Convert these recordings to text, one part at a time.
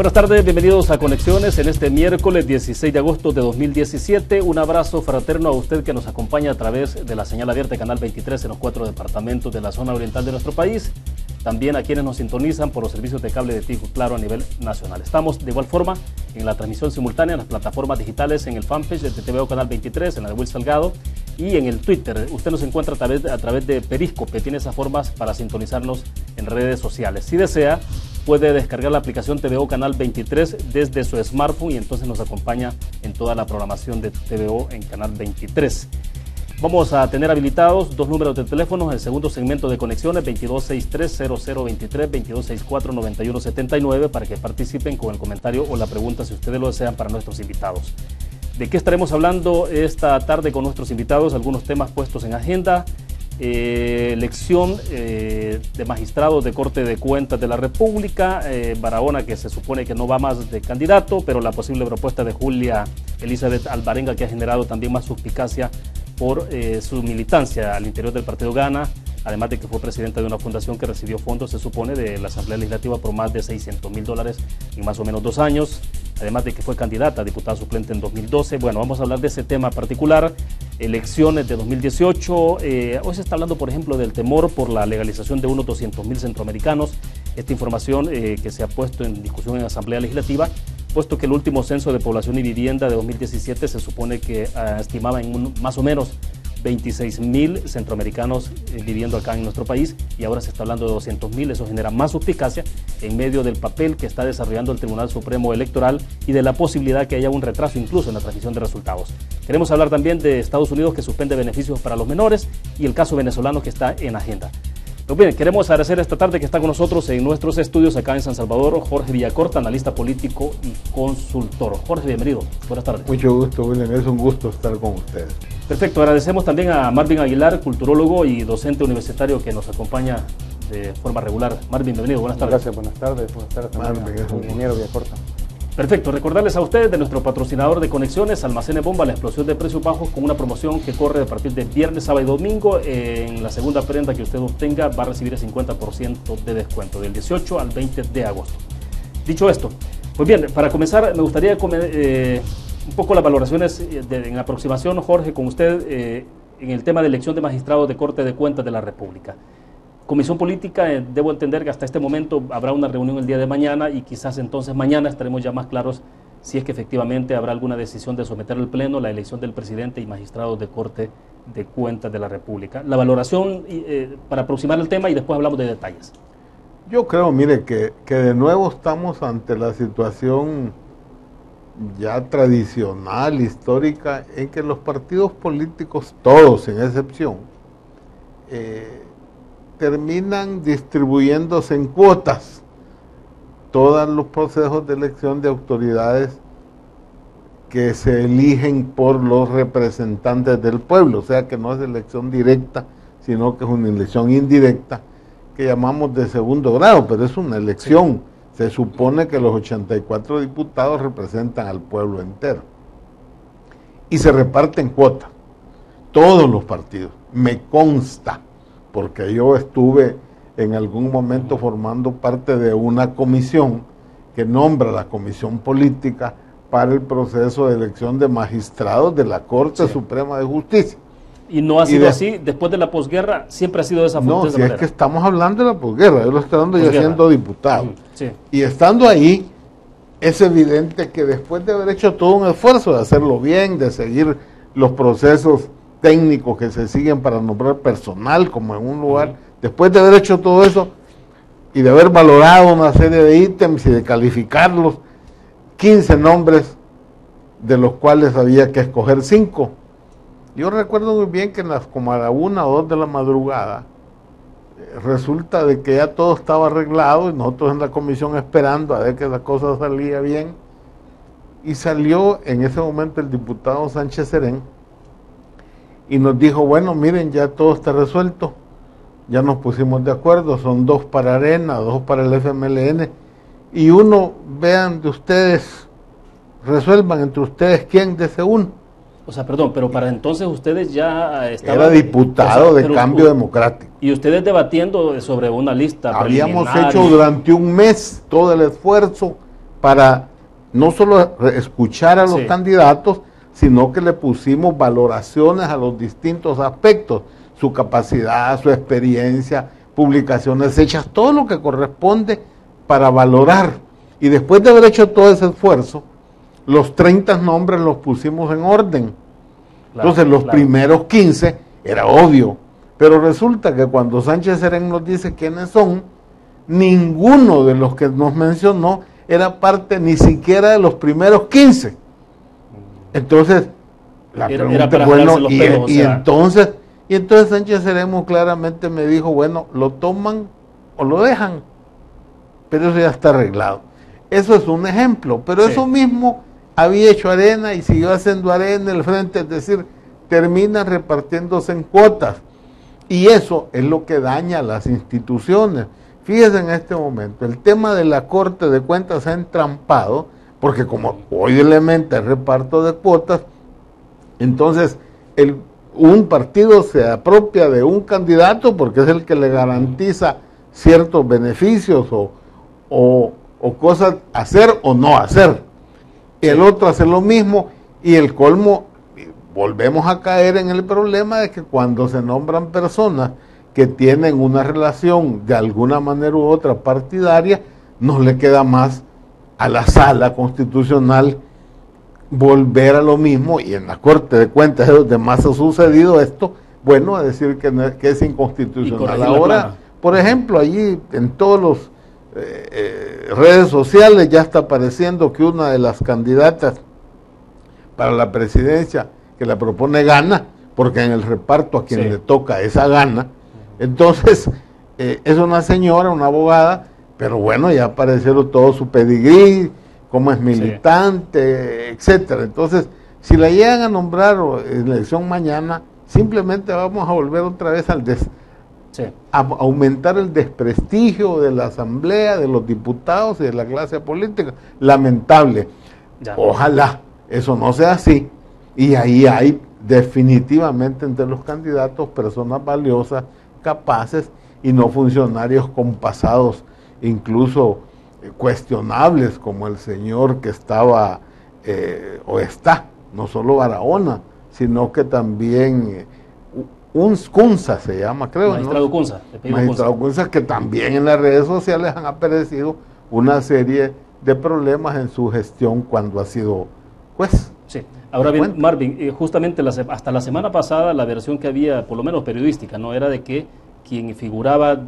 Buenas tardes, bienvenidos a Conexiones en este miércoles 16 de agosto de 2017. Un abrazo fraterno a usted que nos acompaña a través de la señal abierta Canal 23 en los 4 departamentos de la zona oriental de nuestro país. También a quienes nos sintonizan por los servicios de cable de Tigo Claro a nivel nacional. Estamos de igual forma en la transmisión simultánea en las plataformas digitales, en el fanpage de TVO Canal 23, en la de Will Salgado y en el Twitter. Usted nos encuentra a través de Periscope, tiene esas formas para sintonizarnos en redes sociales. Si desea, puede descargar la aplicación TVO Canal 23 desde su smartphone y entonces nos acompaña en toda la programación de TVO en Canal 23. Vamos a tener habilitados dos números de teléfonos en el segundo segmento de conexiones, 2263-0023, 2264-9179, para que participen con el comentario o la pregunta, si ustedes lo desean, para nuestros invitados. ¿De qué estaremos hablando esta tarde con nuestros invitados? Algunos temas puestos en agenda. Elección de magistrados de Corte de Cuentas de la República, Barahona, que se supone que no va más de candidato, pero la posible propuesta de Julia Elizabeth Alvarenga, que ha generado también más suspicacia por su militancia al interior del partido Gana, además de que fue presidenta de una fundación que recibió fondos, se supone, de la Asamblea Legislativa por más de $600,000 en más o menos 2 años, además de que fue candidata a diputada suplente en 2012. Bueno, vamos a hablar de ese tema particular, elecciones de 2018. Hoy se está hablando, por ejemplo, del temor por la legalización de unos 200,000 centroamericanos. Esta información que se ha puesto en discusión en la Asamblea Legislativa, puesto que el último censo de población y vivienda de 2017 se supone que estimaba en más o menos 26,000 centroamericanos viviendo acá en nuestro país, y ahora se está hablando de 200,000. Eso genera más suspicacia en medio del papel que está desarrollando el Tribunal Supremo Electoral y de la posibilidad que haya un retraso incluso en la transmisión de resultados. Queremos hablar también de Estados Unidos, que suspende beneficios para los menores, y el caso venezolano que está en agenda. Pues bien, queremos agradecer esta tarde que está con nosotros en nuestros estudios acá en San Salvador, Jorge Villacorta, analista político y consultor. Jorge, bienvenido. Buenas tardes. Mucho gusto, William. Es un gusto estar con ustedes. Perfecto. Agradecemos también a Marvin Aguilar, culturólogo y docente universitario, que nos acompaña de forma regular. Marvin, bienvenido. Buenas tardes. Gracias, buenas tardes. Buenas tardes también al ingeniero Villacorta. Perfecto. Recordarles a ustedes de nuestro patrocinador de Conexiones, Almacenes Bomba, la explosión de precios bajos, con una promoción que corre a partir de viernes, sábado y domingo. En la segunda prenda que usted obtenga va a recibir el 50% de descuento del 18 al 20 de agosto. Dicho esto, pues bien, para comenzar me gustaría un poco las valoraciones en aproximación, Jorge, con usted en el tema de elección de magistrados de Corte de Cuentas de la República. Comisión Política, debo entender que hasta este momento habrá una reunión el día de mañana, y quizás entonces mañana estaremos ya más claros si es que efectivamente habrá alguna decisión de someter al Pleno la elección del presidente y magistrados de Corte de Cuentas de la República. La valoración para aproximar el tema, y después hablamos de detalles. Yo creo, mire, que de nuevo estamos ante la situación ya tradicional, histórica, en que los partidos políticos, todos sin excepción, terminan distribuyéndose en cuotas todos los procesos de elección de autoridades que se eligen por los representantes del pueblo, o sea que no es elección directa, sino que es una elección indirecta, que llamamos de segundo grado, pero es una elección. Se supone que los 84 diputados representan al pueblo entero. Y se reparten cuotas, todos los partidos, me consta, porque yo estuve en algún momento formando parte de una comisión que nombra la Comisión Política para el proceso de elección de magistrados de la Corte Suprema de Justicia. Y no ha sido así, después de la posguerra, siempre ha sido de esa forma. No, si es que estamos hablando de la posguerra, yo lo estoy hablando ya siendo diputado. Sí. Y estando ahí, es evidente que después de haber hecho todo un esfuerzo de hacerlo bien, de seguir los procesos técnicos que se siguen para nombrar personal como en un lugar, después de haber hecho todo eso y de haber valorado una serie de ítems y de calificarlos, 15 nombres, de los cuales había que escoger 5. Yo recuerdo muy bien que como a la 1 o 2 de la madrugada, resulta de que ya todo estaba arreglado y nosotros en la comisión esperando a ver que la cosa salía bien, y salió en ese momento el diputado Sánchez Serén y nos dijo, bueno, miren, ya todo está resuelto, ya nos pusimos de acuerdo, son 2 para Arena, 2 para el FMLN, y uno, vean de ustedes, resuelvan entre ustedes quién de ese uno. O sea, perdón, pero para entonces ustedes ya estaban... Era diputado de Cambio Democrático. Y ustedes debatiendo sobre una lista. Habíamos hecho durante un mes todo el esfuerzo para no solo escuchar a los candidatos, sino que le pusimos valoraciones a los distintos aspectos, su capacidad, su experiencia, publicaciones hechas, todo lo que corresponde para valorar. Y después de haber hecho todo ese esfuerzo, los 30 nombres los pusimos en orden. Entonces los primeros 15 era obvio, pero resulta que cuando Sánchez Serén nos dice quiénes son, ninguno de los que nos mencionó era parte ni siquiera de los primeros 15. Entonces, la pregunta es, bueno, entonces Sánchez Serén claramente me dijo, bueno, lo toman o lo dejan, pero eso ya está arreglado. Eso es un ejemplo, pero eso mismo había hecho Arena y siguió haciendo Arena el frente, es decir, terminan repartiéndose en cuotas, y eso es lo que daña a las instituciones. Fíjense en este momento, el tema de la Corte de Cuentas se ha entrampado, porque como hoy elementa el reparto de cuotas, entonces un partido se apropia de un candidato porque es el que le garantiza ciertos beneficios o cosas hacer o no hacer. El otro hace lo mismo, y el colmo, volvemos a caer en el problema de que cuando se nombran personas que tienen una relación de alguna manera u otra partidaria, no le queda más a la sala constitucional volver a lo mismo, y en la Corte de Cuentas es donde más ha sucedido esto, bueno, a decir que es inconstitucional. Ahora, por ejemplo, allí en todos los redes sociales ya está apareciendo que una de las candidatas para la presidencia que la propone gana, porque en el reparto a quien le toca esa gana. Entonces, es una señora, una abogada, pero bueno, ya aparecieron todo su pedigrí, cómo es militante, etcétera. Entonces, si la llegan a nombrar en la elección mañana, simplemente vamos a volver otra vez a aumentar el desprestigio de la Asamblea, de los diputados y de la clase política. Lamentable. Ojalá eso no sea así, y ahí hay definitivamente entre los candidatos personas valiosas, capaces, y no funcionarios con pasados incluso cuestionables, como el señor que estaba o está, no solo Barahona, sino que también un Cunza se llama, creo. Magistrado Cunza. Magistrado Cunza, que también en las redes sociales han aparecido una serie de problemas en su gestión cuando ha sido juez. Sí. Ahora bien, Marvin, justamente hasta la semana pasada la versión que había, por lo menos periodística, no era de que quien figuraba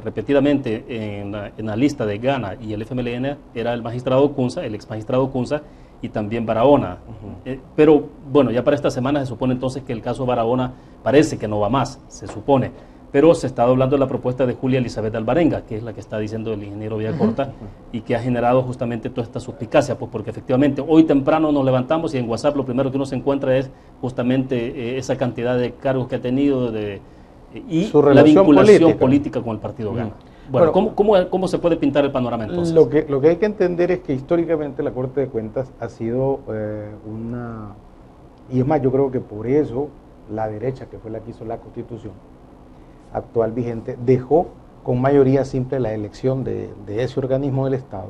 repetidamente en la lista de Gana y el FMLN era el magistrado Cunza, el ex magistrado Cunza, y también Barahona. Pero bueno, ya para esta semana se supone entonces que el caso Barahona parece que no va más, se supone. Pero se está hablando de la propuesta de Julia Elizabeth Alvarenga, que es la que está diciendo el ingeniero Villacorta, y que ha generado justamente toda esta suspicacia, pues porque efectivamente hoy temprano nos levantamos y en WhatsApp lo primero que uno se encuentra es justamente esa cantidad de cargos que ha tenido y la vinculación política con el partido Gana. Bueno, ¿cómo se puede pintar el panorama entonces? Lo que hay que entender es que históricamente la Corte de Cuentas ha sido y es más, yo creo que por eso la derecha, que fue la que hizo la Constitución actual vigente, dejó con mayoría simple la elección de ese organismo del Estado,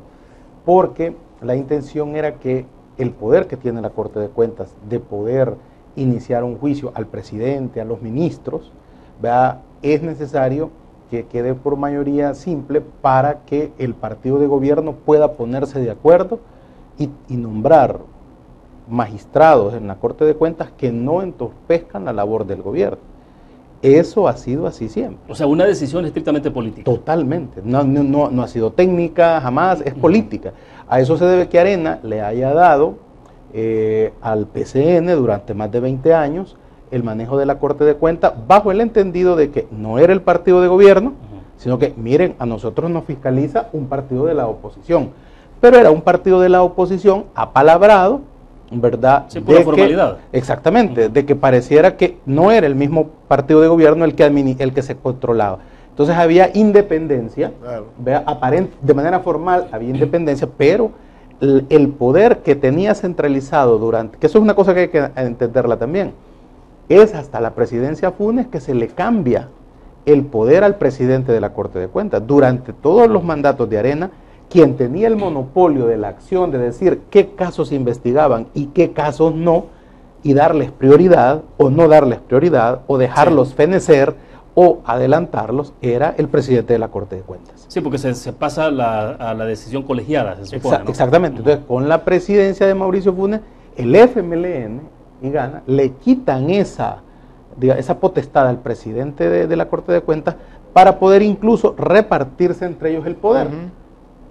porque la intención era que el poder que tiene la Corte de Cuentas de poder iniciar un juicio al presidente, a los ministros, es necesario que quede por mayoría simple para que el partido de gobierno pueda ponerse de acuerdo y nombrar magistrados en la Corte de Cuentas que no entorpezcan la labor del gobierno. Eso ha sido así siempre. O sea, una decisión estrictamente política. Totalmente. No ha sido técnica, jamás, es política. A eso se debe que Arena le haya dado al PCN durante más de 20 años el manejo de la Corte de Cuentas bajo el entendido de que no era el partido de gobierno, sino que, miren, a nosotros nos fiscaliza un partido de la oposición. Pero era un partido de la oposición apalabrado, ¿verdad? Sí, por la formalidad. Exactamente, de que pareciera que no era el mismo partido de gobierno el que se controlaba. Entonces había independencia, aparente, de manera formal había independencia, pero el poder que tenía centralizado que eso es una cosa que hay que entenderla también, es hasta la presidencia Funes que se le cambia el poder al presidente de la Corte de Cuentas. Durante todos los mandatos de Arena, quien tenía el monopolio de la acción de decir qué casos se investigaban y qué casos no, y darles prioridad o no darles prioridad, o dejarlos fenecer o adelantarlos, era el presidente de la Corte de Cuentas. Sí, porque se pasa a la decisión colegiada, se supone, ¿no? Exactamente. Entonces, con la presidencia de Mauricio Funes, el FMLN y Gana le quitan esa potestad al presidente de la Corte de Cuentas para poder incluso repartirse entre ellos el poder,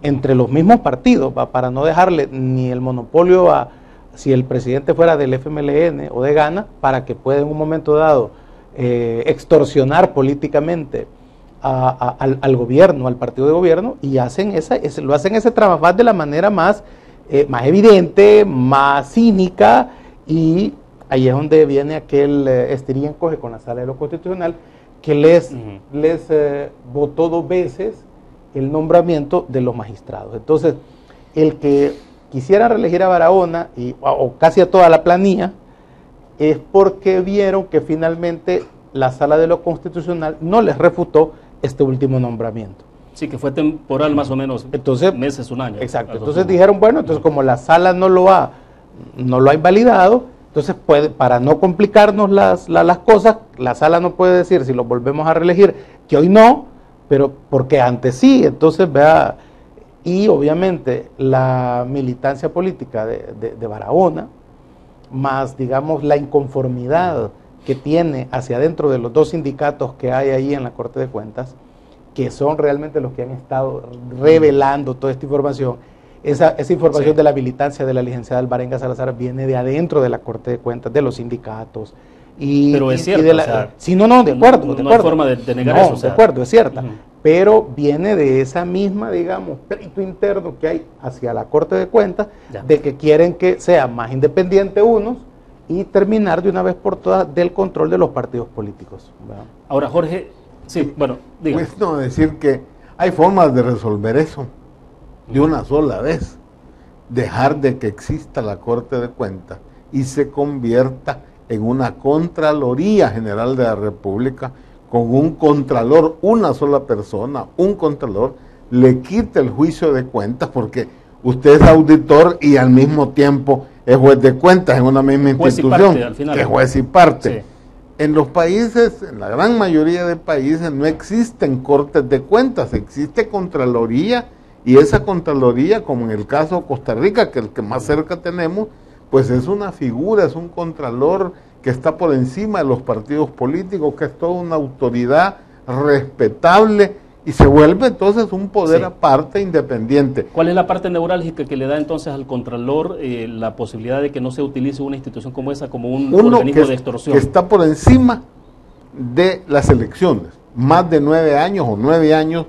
entre los mismos partidos, para no dejarle ni el monopolio a, si el presidente fuera del FMLN o de Gana, para que pueda en un momento dado extorsionar políticamente al gobierno, al partido de gobierno, y lo hacen ese trabajo de la manera más evidente, más cínica, y ahí es donde viene aquel estiría y encoge con la Sala de lo Constitucional, que les votó 2 veces el nombramiento de los magistrados. Entonces, el que quisiera reelegir a Barahona o casi a toda la planilla, es porque vieron que finalmente la Sala de lo Constitucional no les refutó este último nombramiento. Sí, que fue temporal más o menos, entonces, meses, un año. Exacto. Entonces dijeron, bueno, entonces como la Sala no lo ha invalidado, entonces para no complicarnos las cosas, la Sala no puede decir, si lo volvemos a reelegir, que hoy no, pero porque antes sí. Entonces, vea, y obviamente la militancia política de Barahona, más, digamos, la inconformidad que tiene hacia adentro de los 2 sindicatos que hay ahí en la Corte de Cuentas, que son realmente los que han estado revelando toda esta información. Esa información de la militancia de la licenciada Alvarenga Salazar viene de adentro de la Corte de Cuentas, de los sindicatos. Pero es cierto. Sí, de acuerdo. No hay forma de negar eso. De acuerdo, es cierta. Pero viene de esa misma, digamos, pleito interno que hay hacia la Corte de Cuentas, de que quieren que sea más independiente unos y terminar de una vez por todas del control de los partidos políticos. ¿Verdad? Ahora, Jorge, sí, bueno, diga. Pues no decir que hay formas de resolver eso de una sola vez. Dejar de que exista la Corte de Cuentas y se convierta en una Contraloría General de la República, con un contralor, una sola persona, un contralor, le quita el juicio de cuentas, porque usted es auditor y al mismo tiempo es juez de cuentas en una misma institución, que es juez y parte. Sí. En los países, en la gran mayoría de países, no existen cortes de cuentas, existe Contraloría, y esa Contraloría, como en el caso de Costa Rica, que es el que más cerca tenemos, pues es una figura, es un contralor que está por encima de los partidos políticos, que es toda una autoridad respetable, y se vuelve entonces un poder aparte, independiente. ¿Cuál es la parte neurálgica que le da entonces al Contralor la posibilidad de que no se utilice una institución como esa como un organismo de extorsión? Que está por encima de las elecciones, más de 9 años o 9 años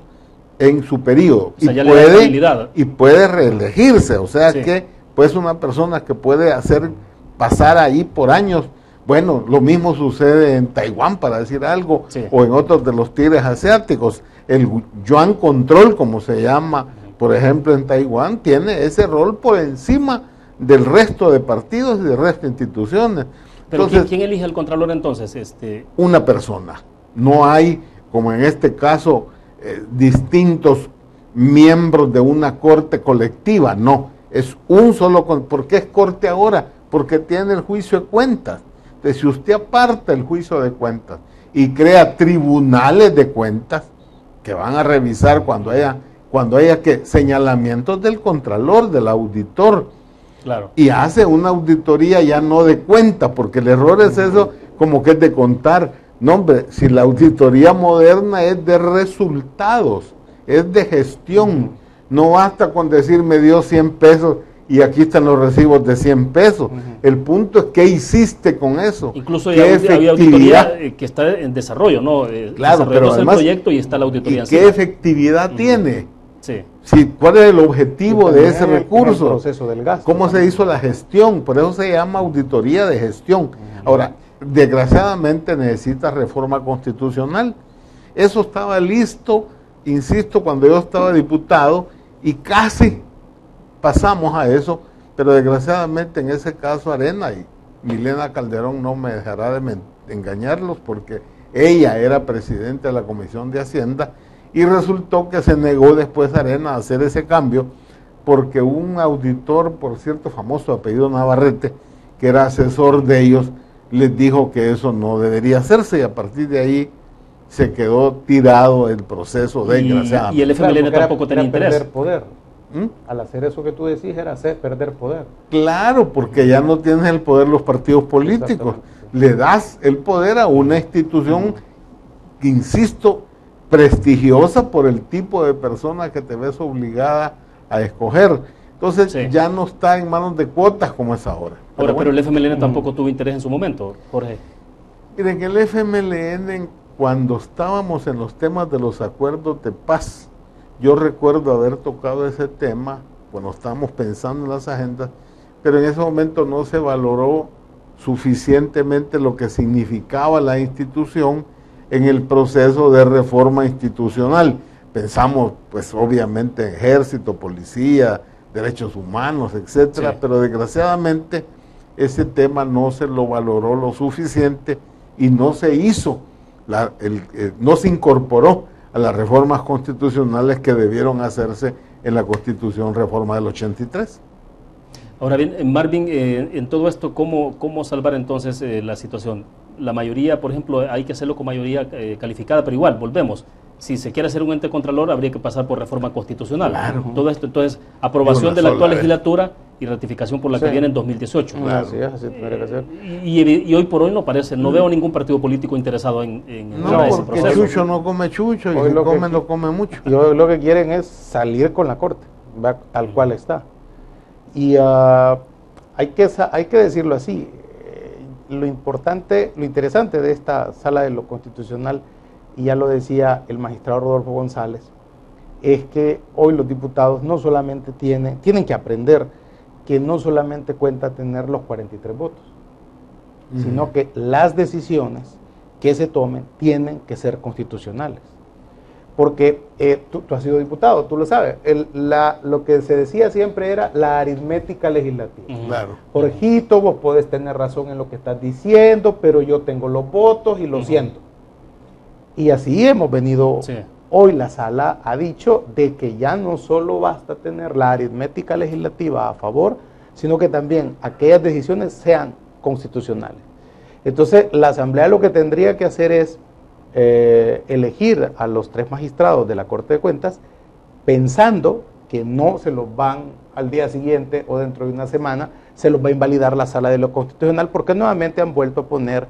en su periodo, o sea, y puede reelegirse, o sea que pues una persona que puede hacer pasar ahí por años. Bueno, lo mismo sucede en Taiwán, para decir algo, o en otros de los tigres asiáticos. El Yuan Control, como se llama, por ejemplo, en Taiwán, tiene ese rol por encima del resto de partidos y del resto de instituciones. Pero entonces, ¿quién elige al Contralor entonces? Una persona. No hay, como en este caso, distintos miembros de una corte colectiva, no. Es un solo. ¿Por qué es corte ahora? Porque tiene el juicio de cuentas. Entonces, si usted aparta el juicio de cuentas y crea tribunales de cuentas que van a revisar cuando haya que señalamientos del contralor, del auditor, y hace una auditoría ya no de cuenta, porque el error es eso, como que es de contar. No, hombre, si la auditoría moderna es de resultados, es de gestión, no basta con decir me dio 100 pesos y aquí están los recibos de 100 pesos. El punto es qué hiciste con eso. Incluso había auditoría que está en desarrollo, ¿no? Claro, pero además, el proyecto y está la auditoría. ¿Y qué efectividad tiene? Sí. ¿Cuál es el objetivo de ese recurso? El proceso del gasto. ¿Cómo se hizo la gestión? Por eso se llama auditoría de gestión. Ahora, desgraciadamente necesita reforma constitucional. Eso estaba listo, insisto, cuando yo estaba diputado, y casi pasamos a eso, pero desgraciadamente en ese caso Arena, y Milena Calderón no me dejará de engañarlos, porque ella era presidenta de la Comisión de Hacienda Y resultó que se negó después Arena a hacer ese cambio, porque un auditor, por cierto, famoso, apellido Navarrete, que era asesor de ellos, les dijo que eso no debería hacerse, y a partir de ahí se quedó tirado el proceso, desgraciadamente. Y el FMLN tampoco tenía interés. Perder poder. Al hacer eso que tú decís era perder poder. Claro, porque ya no tienes el poder los partidos políticos. Le das el poder a una institución, insisto, prestigiosa por el tipo de persona que te ves obligada a escoger. Entonces ya no está en manos de cuotas como es ahora. Pero el FMLN tampoco tuvo interés en su momento, Jorge. Miren, el FMLN, cuando estábamos en los temas de los acuerdos de paz, yo recuerdo haber tocado ese tema cuando estábamos pensando en las agendas, pero en ese momento no se valoró suficientemente lo que significaba la institución en el proceso de reforma institucional. Pensamos, pues obviamente, en ejército, policía, derechos humanos, etcétera, pero desgraciadamente ese tema no se lo valoró lo suficiente y no se hizo, no se incorporó a las reformas constitucionales que debieron hacerse en la Constitución Reforma del 83. Ahora bien, Marvin, en todo esto, ¿cómo salvar entonces la situación? La mayoría, por ejemplo, hay que hacerlo con mayoría calificada, pero igual, volvemos. Si se quiere hacer un ente contralor, habría que pasar por reforma constitucional. Claro. Todo esto, entonces, aprobación de la actual legislatura y ratificación por la que viene en 202018. Claro. Así tendría que ser. Y hoy por hoy no parece, no veo ningún partido político interesado en ese proceso. Chucho no come chucho y si come, no come mucho. Lo que quieren es salir con la Corte, tal cual está. Y hay que decirlo así, lo interesante de esta sala de lo constitucional, y ya lo decía el magistrado Rodolfo González, es que hoy los diputados no solamente tienen que aprender que no solamente cuenta tener los 43 votos, sino que las decisiones que se tomen tienen que ser constitucionales. Porque tú has sido diputado, tú lo sabes, lo que se decía siempre era la aritmética legislativa. Claro. Jorgito, vos podés tener razón en lo que estás diciendo, pero yo tengo los votos y lo siento. Y así hemos venido. Hoy la sala ha dicho de que ya no solo basta tener la aritmética legislativa a favor, sino que también aquellas decisiones sean constitucionales. Entonces la Asamblea lo que tendría que hacer es elegir a los 3 magistrados de la Corte de Cuentas, pensando que no se los van al día siguiente o dentro de una semana, se los va a invalidar la sala de lo constitucional, porque nuevamente han vuelto a poner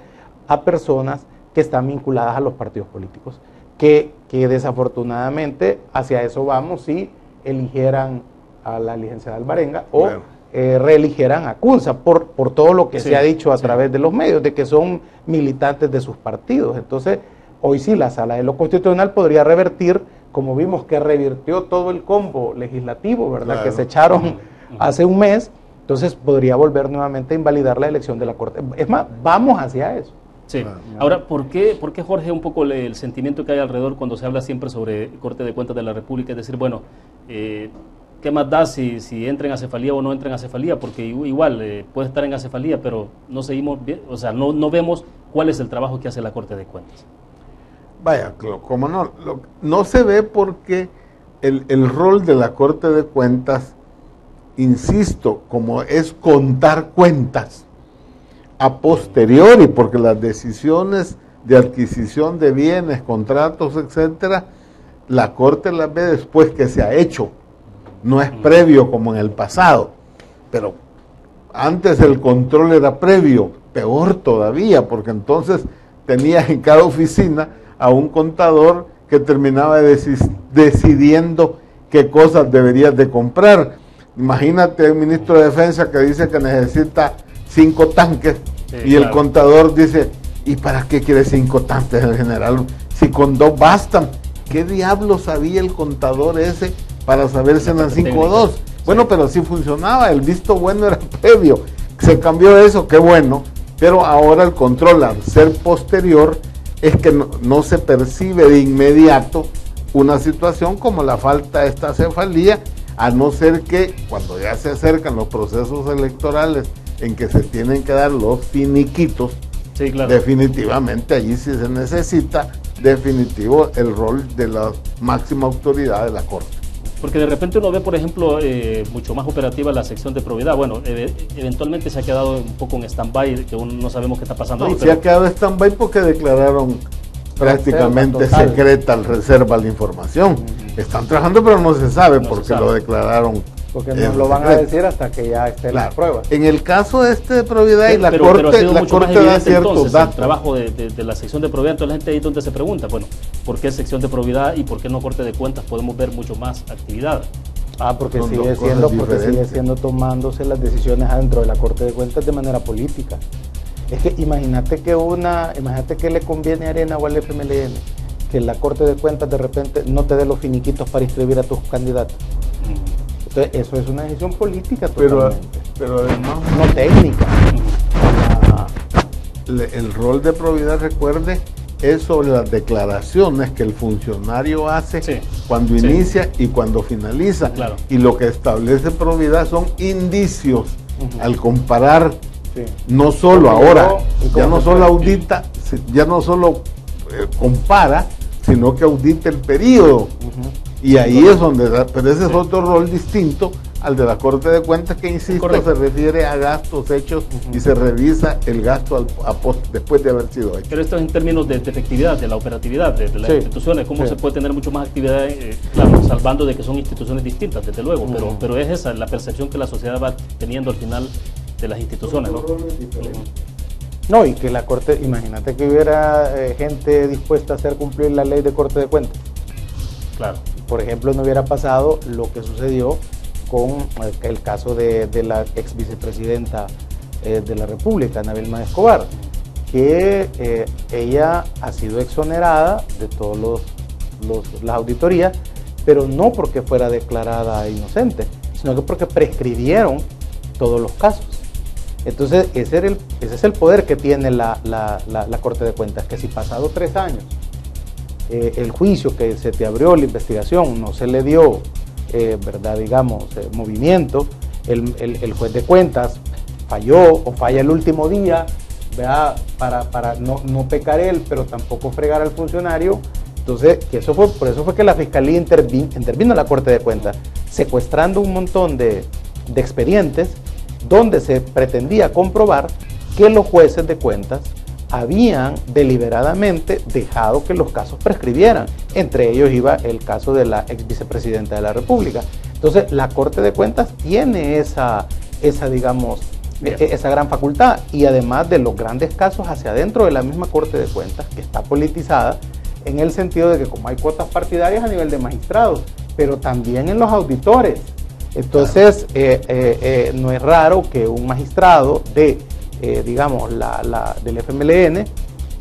a personas que están vinculadas a los partidos políticos, que desafortunadamente hacia eso vamos si eligieran a la licenciada Alvarenga o reeligieran a Cunza por todo lo que se ha dicho a través de los medios, de que son militantes de sus partidos. Entonces, hoy sí la sala de lo constitucional podría revertir, como vimos que revirtió todo el combo legislativo, ¿verdad? Claro. Que se echaron hace un mes, entonces podría volver nuevamente a invalidar la elección de la Corte. Es más, vamos hacia eso. Sí. Ahora, ¿por qué, Jorge, un poco el sentimiento que hay alrededor cuando se habla siempre sobre Corte de Cuentas de la República? Es decir, bueno, ¿qué más da si entra en acefalía o no entra en acefalía? Porque igual puede estar en acefalía, pero no seguimos bien, o sea, no vemos cuál es el trabajo que hace la Corte de Cuentas. Vaya, como no se ve porque el rol de la Corte de Cuentas, insisto, como es contar cuentas a posteriori, porque las decisiones de adquisición de bienes, contratos, etcétera, la Corte las ve después que se ha hecho, no es previo como en el pasado, pero antes el control era previo, peor todavía, porque entonces tenías en cada oficina a un contador que terminaba decidiendo qué cosas deberías de comprar. Imagínate el ministro de Defensa que dice que necesita 5 tanques y el contador dice, ¿y para qué quiere 5 tanques el general? Si con 2 bastan. ¿Qué diablo sabía el contador ese para saber si eran 5 o 2? Bueno, pero sí funcionaba, el visto bueno era previo. Se cambió eso, qué bueno, pero ahora el control, al ser posterior, es que no se percibe de inmediato una situación como la falta de esta cefalía, a no ser que cuando ya se acercan los procesos electorales en que se tienen que dar los finiquitos, Sí, claro. Definitivamente allí sí se necesita definitivo el rol de la máxima autoridad de la Corte. Porque de repente uno ve, por ejemplo, mucho más operativa la sección de probidad. Bueno, eventualmente se ha quedado un poco en stand-by, que uno no sabemos qué está pasando ahí. Se ha quedado en stand-by porque declararon prácticamente secreta, reserva la información. Están trabajando, pero no se sabe porque lo declararon. Porque no lo van a decir hasta que ya estén las pruebas. En el caso de probidad y la Corte da ciertos datos. El trabajo de la sección de probidad, entonces la gente ahí es donde se pregunta, bueno, ¿por qué sección de probidad y por qué no Corte de Cuentas podemos ver mucho más actividad? Porque sigue siendo tomándose las decisiones adentro de la Corte de Cuentas de manera política. Es que imagínate que le conviene a Arena o al FMLN que la Corte de Cuentas de repente no te dé los finiquitos para inscribir a tus candidatos. Entonces, eso es una decisión política totalmente. Pero además no técnica. El rol de probidad, recuerde, es sobre las declaraciones que el funcionario hace cuando inicia y cuando finaliza. Claro. Y lo que establece probidad son indicios al comparar. No solo ahora, ya no solo audita, ya no solo compara, sino que audita el periodo. Y ahí es donde pero ese es otro rol distinto al de la Corte de Cuentas, que insisto, se refiere a gastos hechos y se revisa el gasto después de haber sido hecho. Pero esto es en términos de efectividad, de la operatividad de las instituciones, cómo se puede tener mucho más actividad, claro, salvando de que son instituciones distintas, desde luego, pero es esa la percepción que la sociedad va teniendo al final de las instituciones, ¿no? No, y que la Corte, imagínate que hubiera gente dispuesta a hacer cumplir la ley de Corte de Cuentas. Claro. Por ejemplo, no hubiera pasado lo que sucedió con el caso de la ex vicepresidenta de la República, Ana Vilma Escobar, que ella ha sido exonerada de todas las auditorías, pero no porque fuera declarada inocente, sino que porque prescribieron todos los casos. Entonces, ese es el poder que tiene la Corte de Cuentas, que si pasado 3 años el juicio que se te abrió, la investigación, no se le dio, movimiento, el juez de cuentas falló o falla el último día, ¿verdad? Para no pecar él, pero tampoco fregar al funcionario. Entonces, por eso fue que la Fiscalía intervino en la Corte de Cuentas, secuestrando un montón de expedientes donde se pretendía comprobar que los jueces de cuentas habían deliberadamente dejado que los casos prescribieran. Entre ellos iba el caso de la ex vicepresidenta de la República. Entonces, la Corte de Cuentas tiene esa gran facultad, y además de los grandes casos hacia adentro de la misma Corte de Cuentas, que está politizada en el sentido de que como hay cuotas partidarias a nivel de magistrados, pero también en los auditores. Entonces, no es raro que un magistrado del FMLN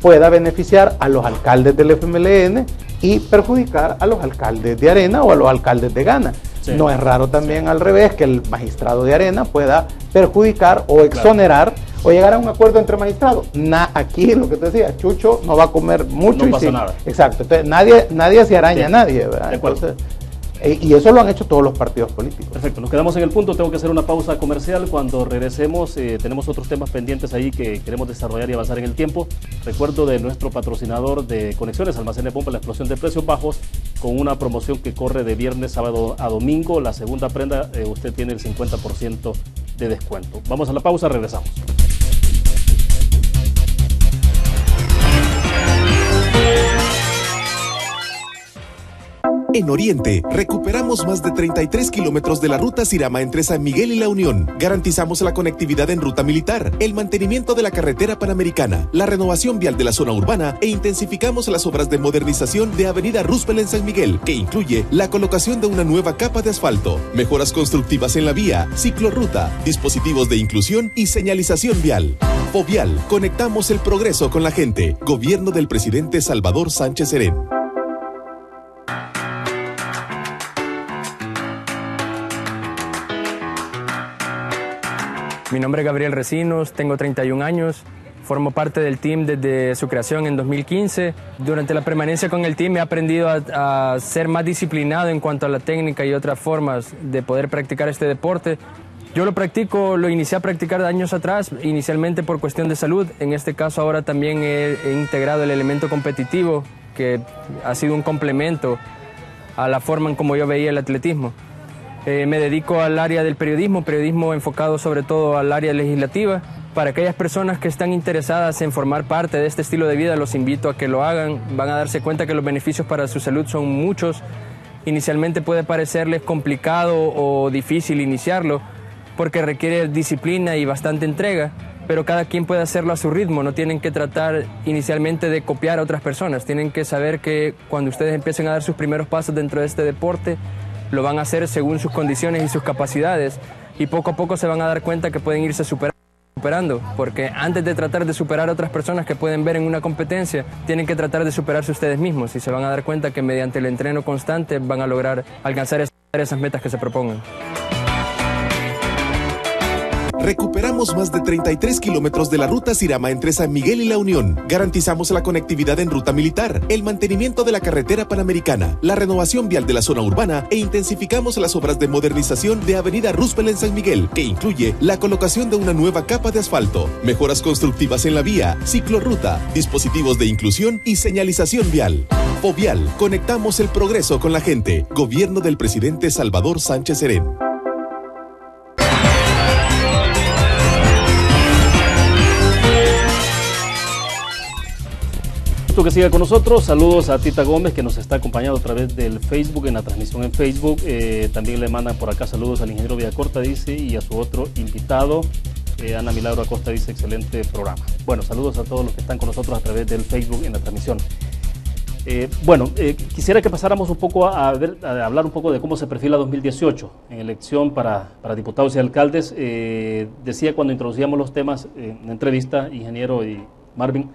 pueda beneficiar a los alcaldes del FMLN y perjudicar a los alcaldes de Arena o a los alcaldes de Gana. No es raro también al revés que el magistrado de Arena pueda perjudicar o exonerar o llegar a un acuerdo entre magistrados. Aquí lo que te decía, Chucho no va a comer mucho. No pasa nada. Exacto. Entonces nadie se araña a nadie, ¿verdad? Entonces, y eso lo han hecho todos los partidos políticos. Perfecto, nos quedamos en el punto, tengo que hacer una pausa comercial. Cuando regresemos tenemos otros temas pendientes ahí que queremos desarrollar y avanzar en el tiempo. Recuerdo de nuestro patrocinador de Conexiones, Almacenes Bomba, la explosión de precios bajos, con una promoción que corre de viernes, sábado a domingo. La segunda prenda, usted tiene el 50% de descuento. Vamos a la pausa, regresamos. En Oriente, recuperamos más de 33 kilómetros de la ruta Sirama entre San Miguel y La Unión. Garantizamos la conectividad en ruta militar, el mantenimiento de la carretera panamericana, la renovación vial de la zona urbana e intensificamos las obras de modernización de Avenida Roosevelt en San Miguel, que incluye la colocación de una nueva capa de asfalto, mejoras constructivas en la vía, ciclorruta, dispositivos de inclusión y señalización vial. Fovial, conectamos el progreso con la gente. Gobierno del presidente Salvador Sánchez Serén. Mi nombre es Gabriel Recinos, tengo 31 años, formo parte del team desde su creación en 2015. Durante la permanencia con el team he aprendido a ser más disciplinado en cuanto a la técnica y otras formas de poder practicar este deporte. Yo lo inicié a practicar años atrás, inicialmente por cuestión de salud. En este caso ahora también he integrado el elemento competitivo, que ha sido un complemento a la forma en como yo veía el atletismo. Me dedico al área del periodismo enfocado sobre todo al área legislativa. Para aquellas personas que están interesadas en formar parte de este estilo de vida, los invito a que lo hagan. Van a darse cuenta que los beneficios para su salud son muchos. Inicialmente puede parecerles complicado o difícil iniciarlo, porque requiere disciplina y bastante entrega, pero cada quien puede hacerlo a su ritmo. No tienen que tratar inicialmente de copiar a otras personas. Tienen que saber que cuando ustedes empiecen a dar sus primeros pasos dentro de este deporte, lo van a hacer según sus condiciones y sus capacidades, y poco a poco se van a dar cuenta que pueden irse superando, porque antes de tratar de superar a otras personas que pueden ver en una competencia, tienen que tratar de superarse ustedes mismos, y se van a dar cuenta que mediante el entreno constante van a lograr alcanzar esas metas que se propongan. Recuperamos más de 33 kilómetros de la ruta Sirama entre San Miguel y La Unión. Garantizamos la conectividad en ruta militar, el mantenimiento de la carretera panamericana, la renovación vial de la zona urbana e intensificamos las obras de modernización de Avenida Roosevelt en San Miguel, que incluye la colocación de una nueva capa de asfalto, mejoras constructivas en la vía, ciclorruta, dispositivos de inclusión y señalización vial. Fovial, conectamos el progreso con la gente. Gobierno del presidente Salvador Sánchez Serén. Que siga con nosotros. Saludos a Tita Gómez, que nos está acompañando a través del Facebook, en la transmisión en Facebook. También le mandan por acá saludos al ingeniero Villacorta, dice, y a su otro invitado, Ana Milagro Acosta, dice, excelente programa. Bueno, saludos a todos los que están con nosotros a través del Facebook en la transmisión. Quisiera que pasáramos un poco a hablar un poco de cómo se perfila 2018 en elección para diputados y alcaldes. Decía cuando introducíamos los temas en entrevista, ingeniero y Marvin,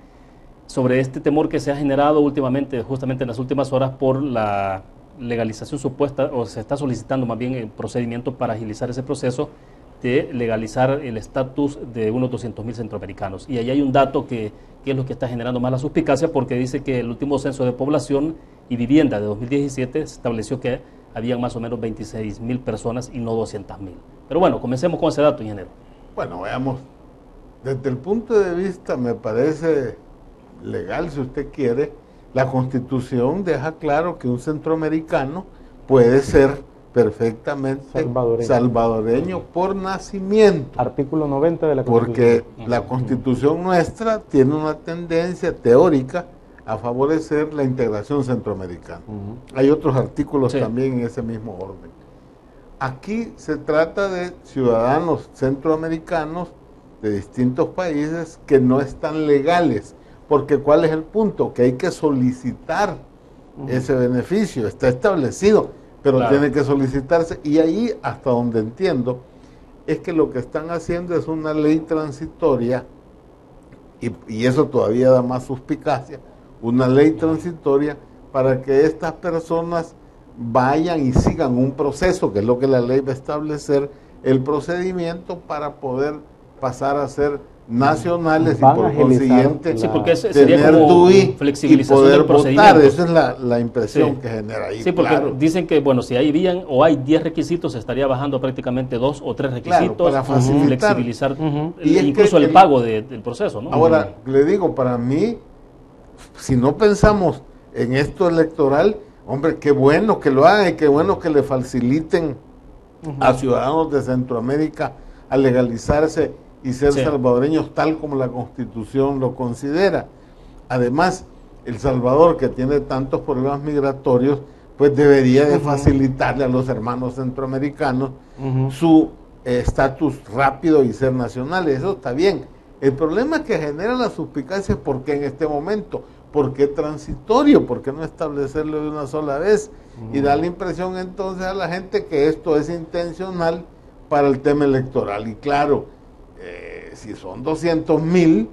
sobre este temor que se ha generado últimamente, justamente en las últimas horas, por la legalización supuesta, o se está solicitando más bien el procedimiento para agilizar ese proceso de legalizar el estatus de unos 200.000 centroamericanos. Y ahí hay un dato que es lo que está generando más la suspicacia, porque dice que el último censo de población y vivienda de 2017 se estableció que habían más o menos 26.000 personas y no 200.000. Pero bueno, comencemos con ese dato, ingeniero. Bueno, veamos. Desde el punto de vista, me parece legal, si usted quiere, la Constitución deja claro que un centroamericano puede ser perfectamente salvadoreño por nacimiento. Artículo 90 de la Constitución. Porque la Constitución nuestra tiene una tendencia teórica a favorecer la integración centroamericana. Hay otros artículos también en ese mismo orden. Aquí se trata de ciudadanos centroamericanos de distintos países que no están legales. Porque ¿cuál es el punto? Que hay que solicitar ese beneficio, está establecido, pero tiene que solicitarse. Y ahí, hasta donde entiendo, es que lo que están haciendo es una ley transitoria, y eso todavía da más suspicacia, una ley transitoria para que estas personas vayan y sigan un proceso, que es lo que la ley va a establecer, el procedimiento para poder pasar a ser nacionales y por consiguiente tener DUI y poder votar. Esa es la impresión que genera ahí. Sí, porque dicen que, bueno, si habían o hay 10 requisitos, se estaría bajando prácticamente 2 o 3 requisitos para facilitar, flexibilizar incluso el pago del proceso, ¿no? Ahora, le digo, para mí, si no pensamos en esto electoral, hombre, qué bueno que lo hagan y qué bueno que le faciliten a ciudadanos de Centroamérica a legalizarse y ser salvadoreños tal como la Constitución lo considera. Además, El Salvador, que tiene tantos problemas migratorios, pues debería de facilitarle a los hermanos centroamericanos su estatus rápido y ser nacionales. Eso está bien. El problema que genera la suspicacia es por qué en este momento, por qué transitorio, por qué no establecerlo de una sola vez y dar la impresión entonces a la gente que esto es intencional para el tema electoral. Y claro, si son 200.000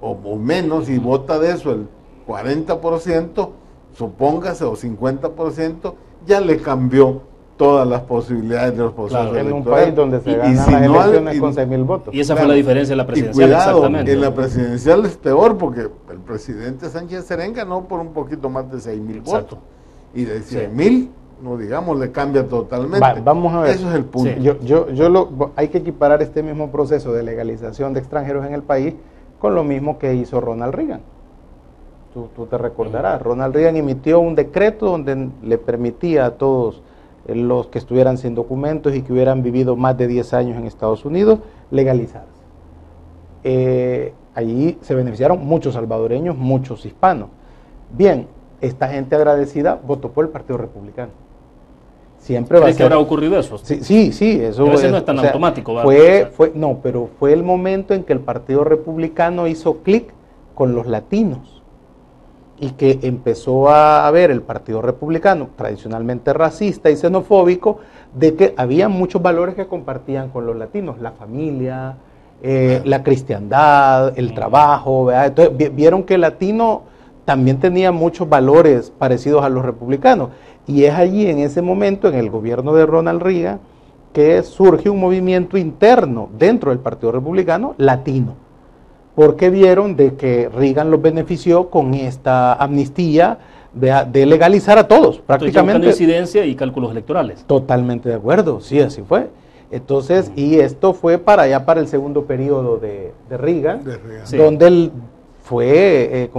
o menos y vota de eso el 40%, supóngase, o 50%, ya le cambió todas las posibilidades de los procesos electorales. En un país donde se ganan las elecciones con 6.000 votos. Y esa fue la diferencia en la presidencial. Y cuidado, exactamente. En la presidencial es peor, porque el presidente Sánchez Serén ganó por un poquito más de 6.000 votos. Y de 100.000 no digamos, le cambia totalmente. Vamos a ver. Eso es el punto. Sí. Hay que equiparar este mismo proceso de legalización de extranjeros en el país con lo mismo que hizo Ronald Reagan. Tú te recordarás, Ronald Reagan emitió un decreto donde le permitía a todos los que estuvieran sin documentos y que hubieran vivido más de 10 años en Estados Unidos, legalizarse. Allí se beneficiaron muchos salvadoreños, muchos hispanos. Bien, esta gente agradecida votó por el Partido Republicano. Siempre va a ser. ¿Crees que habrá ocurrido eso? Sí, eso pero ese no es tan automático, ¿verdad? Fue el momento en que el Partido Republicano hizo clic con los latinos y que empezó a ver el Partido Republicano, tradicionalmente racista y xenofóbico, de que había muchos valores que compartían con los latinos, la familia, la cristiandad, el trabajo, ¿verdad? Entonces vieron que el latino también tenía muchos valores parecidos a los republicanos, y es allí en ese momento, en el gobierno de Ronald Reagan, que surge un movimiento interno dentro del Partido Republicano latino, porque vieron de que Reagan los benefició con esta amnistía de legalizar a todos, prácticamente. Coincidencia y cálculos electorales. Totalmente de acuerdo, sí, así fue. Entonces, y esto fue para el segundo periodo de Reagan, sí. Donde fue,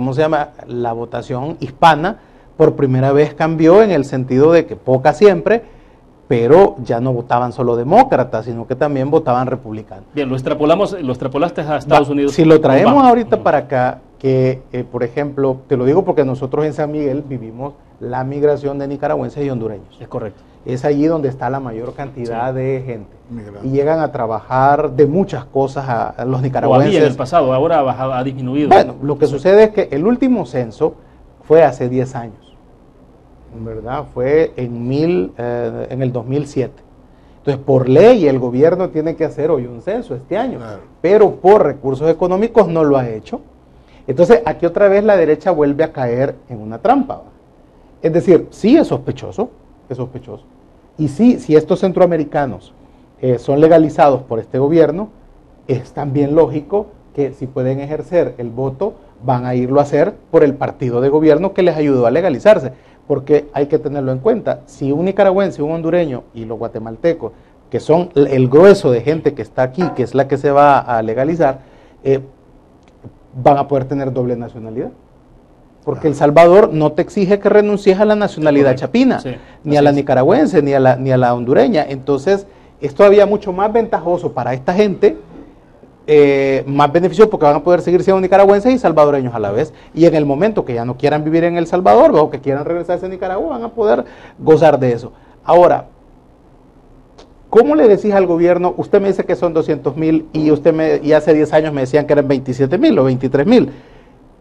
la votación hispana por primera vez cambió en el sentido de que poca siempre, pero ya no votaban solo demócratas, sino que también votaban republicanos. Bien, lo extrapolaste a Estados Unidos. Si lo traemos ahorita para acá, que por ejemplo, te lo digo porque nosotros en San Miguel vivimos la migración de nicaragüenses y hondureños. Es correcto. Es allí donde está la mayor cantidad de gente. Migrante. Y llegan a trabajar de muchas cosas a los nicaragüenses. O había en el pasado, ahora ha disminuido. Bueno, lo que sucede es que el último censo fue hace 10 años. ¿Verdad? Fue en el 2007. Entonces, por ley, el gobierno tiene que hacer hoy un censo este año, claro, pero por recursos económicos no lo ha hecho. Entonces, aquí otra vez la derecha vuelve a caer en una trampa. Es decir, sí es sospechoso, y sí, si estos centroamericanos son legalizados por este gobierno, es también lógico que si pueden ejercer el voto, van a irlo a hacer por el partido de gobierno que les ayudó a legalizarse. Porque hay que tenerlo en cuenta, si un nicaragüense, un hondureño y los guatemaltecos, que son el grueso de gente que está aquí, que es la que se va a legalizar, van a poder tener doble nacionalidad. Porque El Salvador no te exige que renuncies a la nacionalidad chapina, sí, ni a la nicaragüense, ni a la hondureña. Entonces, es todavía mucho más ventajoso para esta gente, más beneficioso porque van a poder seguir siendo nicaragüenses y salvadoreños a la vez, y en el momento que ya no quieran vivir en El Salvador o que quieran regresarse a Nicaragua, van a poder gozar de eso. Ahora, ¿cómo le decís al gobierno? Usted me dice que son 200,000 y hace 10 años me decían que eran 27,000 o 23,000.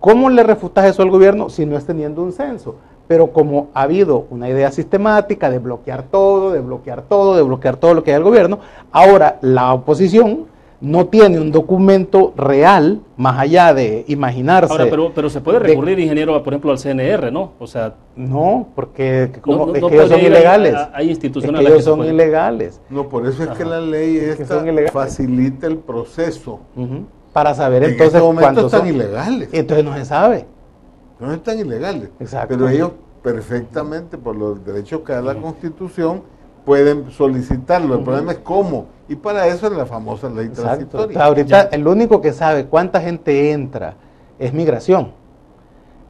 ¿Cómo le refutas eso al gobierno si no es teniendo un censo? Pero como ha habido una idea sistemática de bloquear todo lo que hay al gobierno, ahora la oposición no tiene un documento real, más allá de imaginarse. Ahora, pero se puede recurrir, ingeniero, por ejemplo, al CNR, ¿no? O sea... No, porque no ellos son ileales. Hay instituciones que ellos son ilegales. No, por eso es que la ley esta facilita el proceso. Para saber entonces cuántos están ilegales. Entonces no se sabe. No están ilegales. Exacto. Pero ellos perfectamente, por los derechos que da la Constitución, pueden solicitarlo. El problema es cómo. Y para eso es la famosa ley transitoria. Ahorita el único que sabe cuánta gente entra es migración.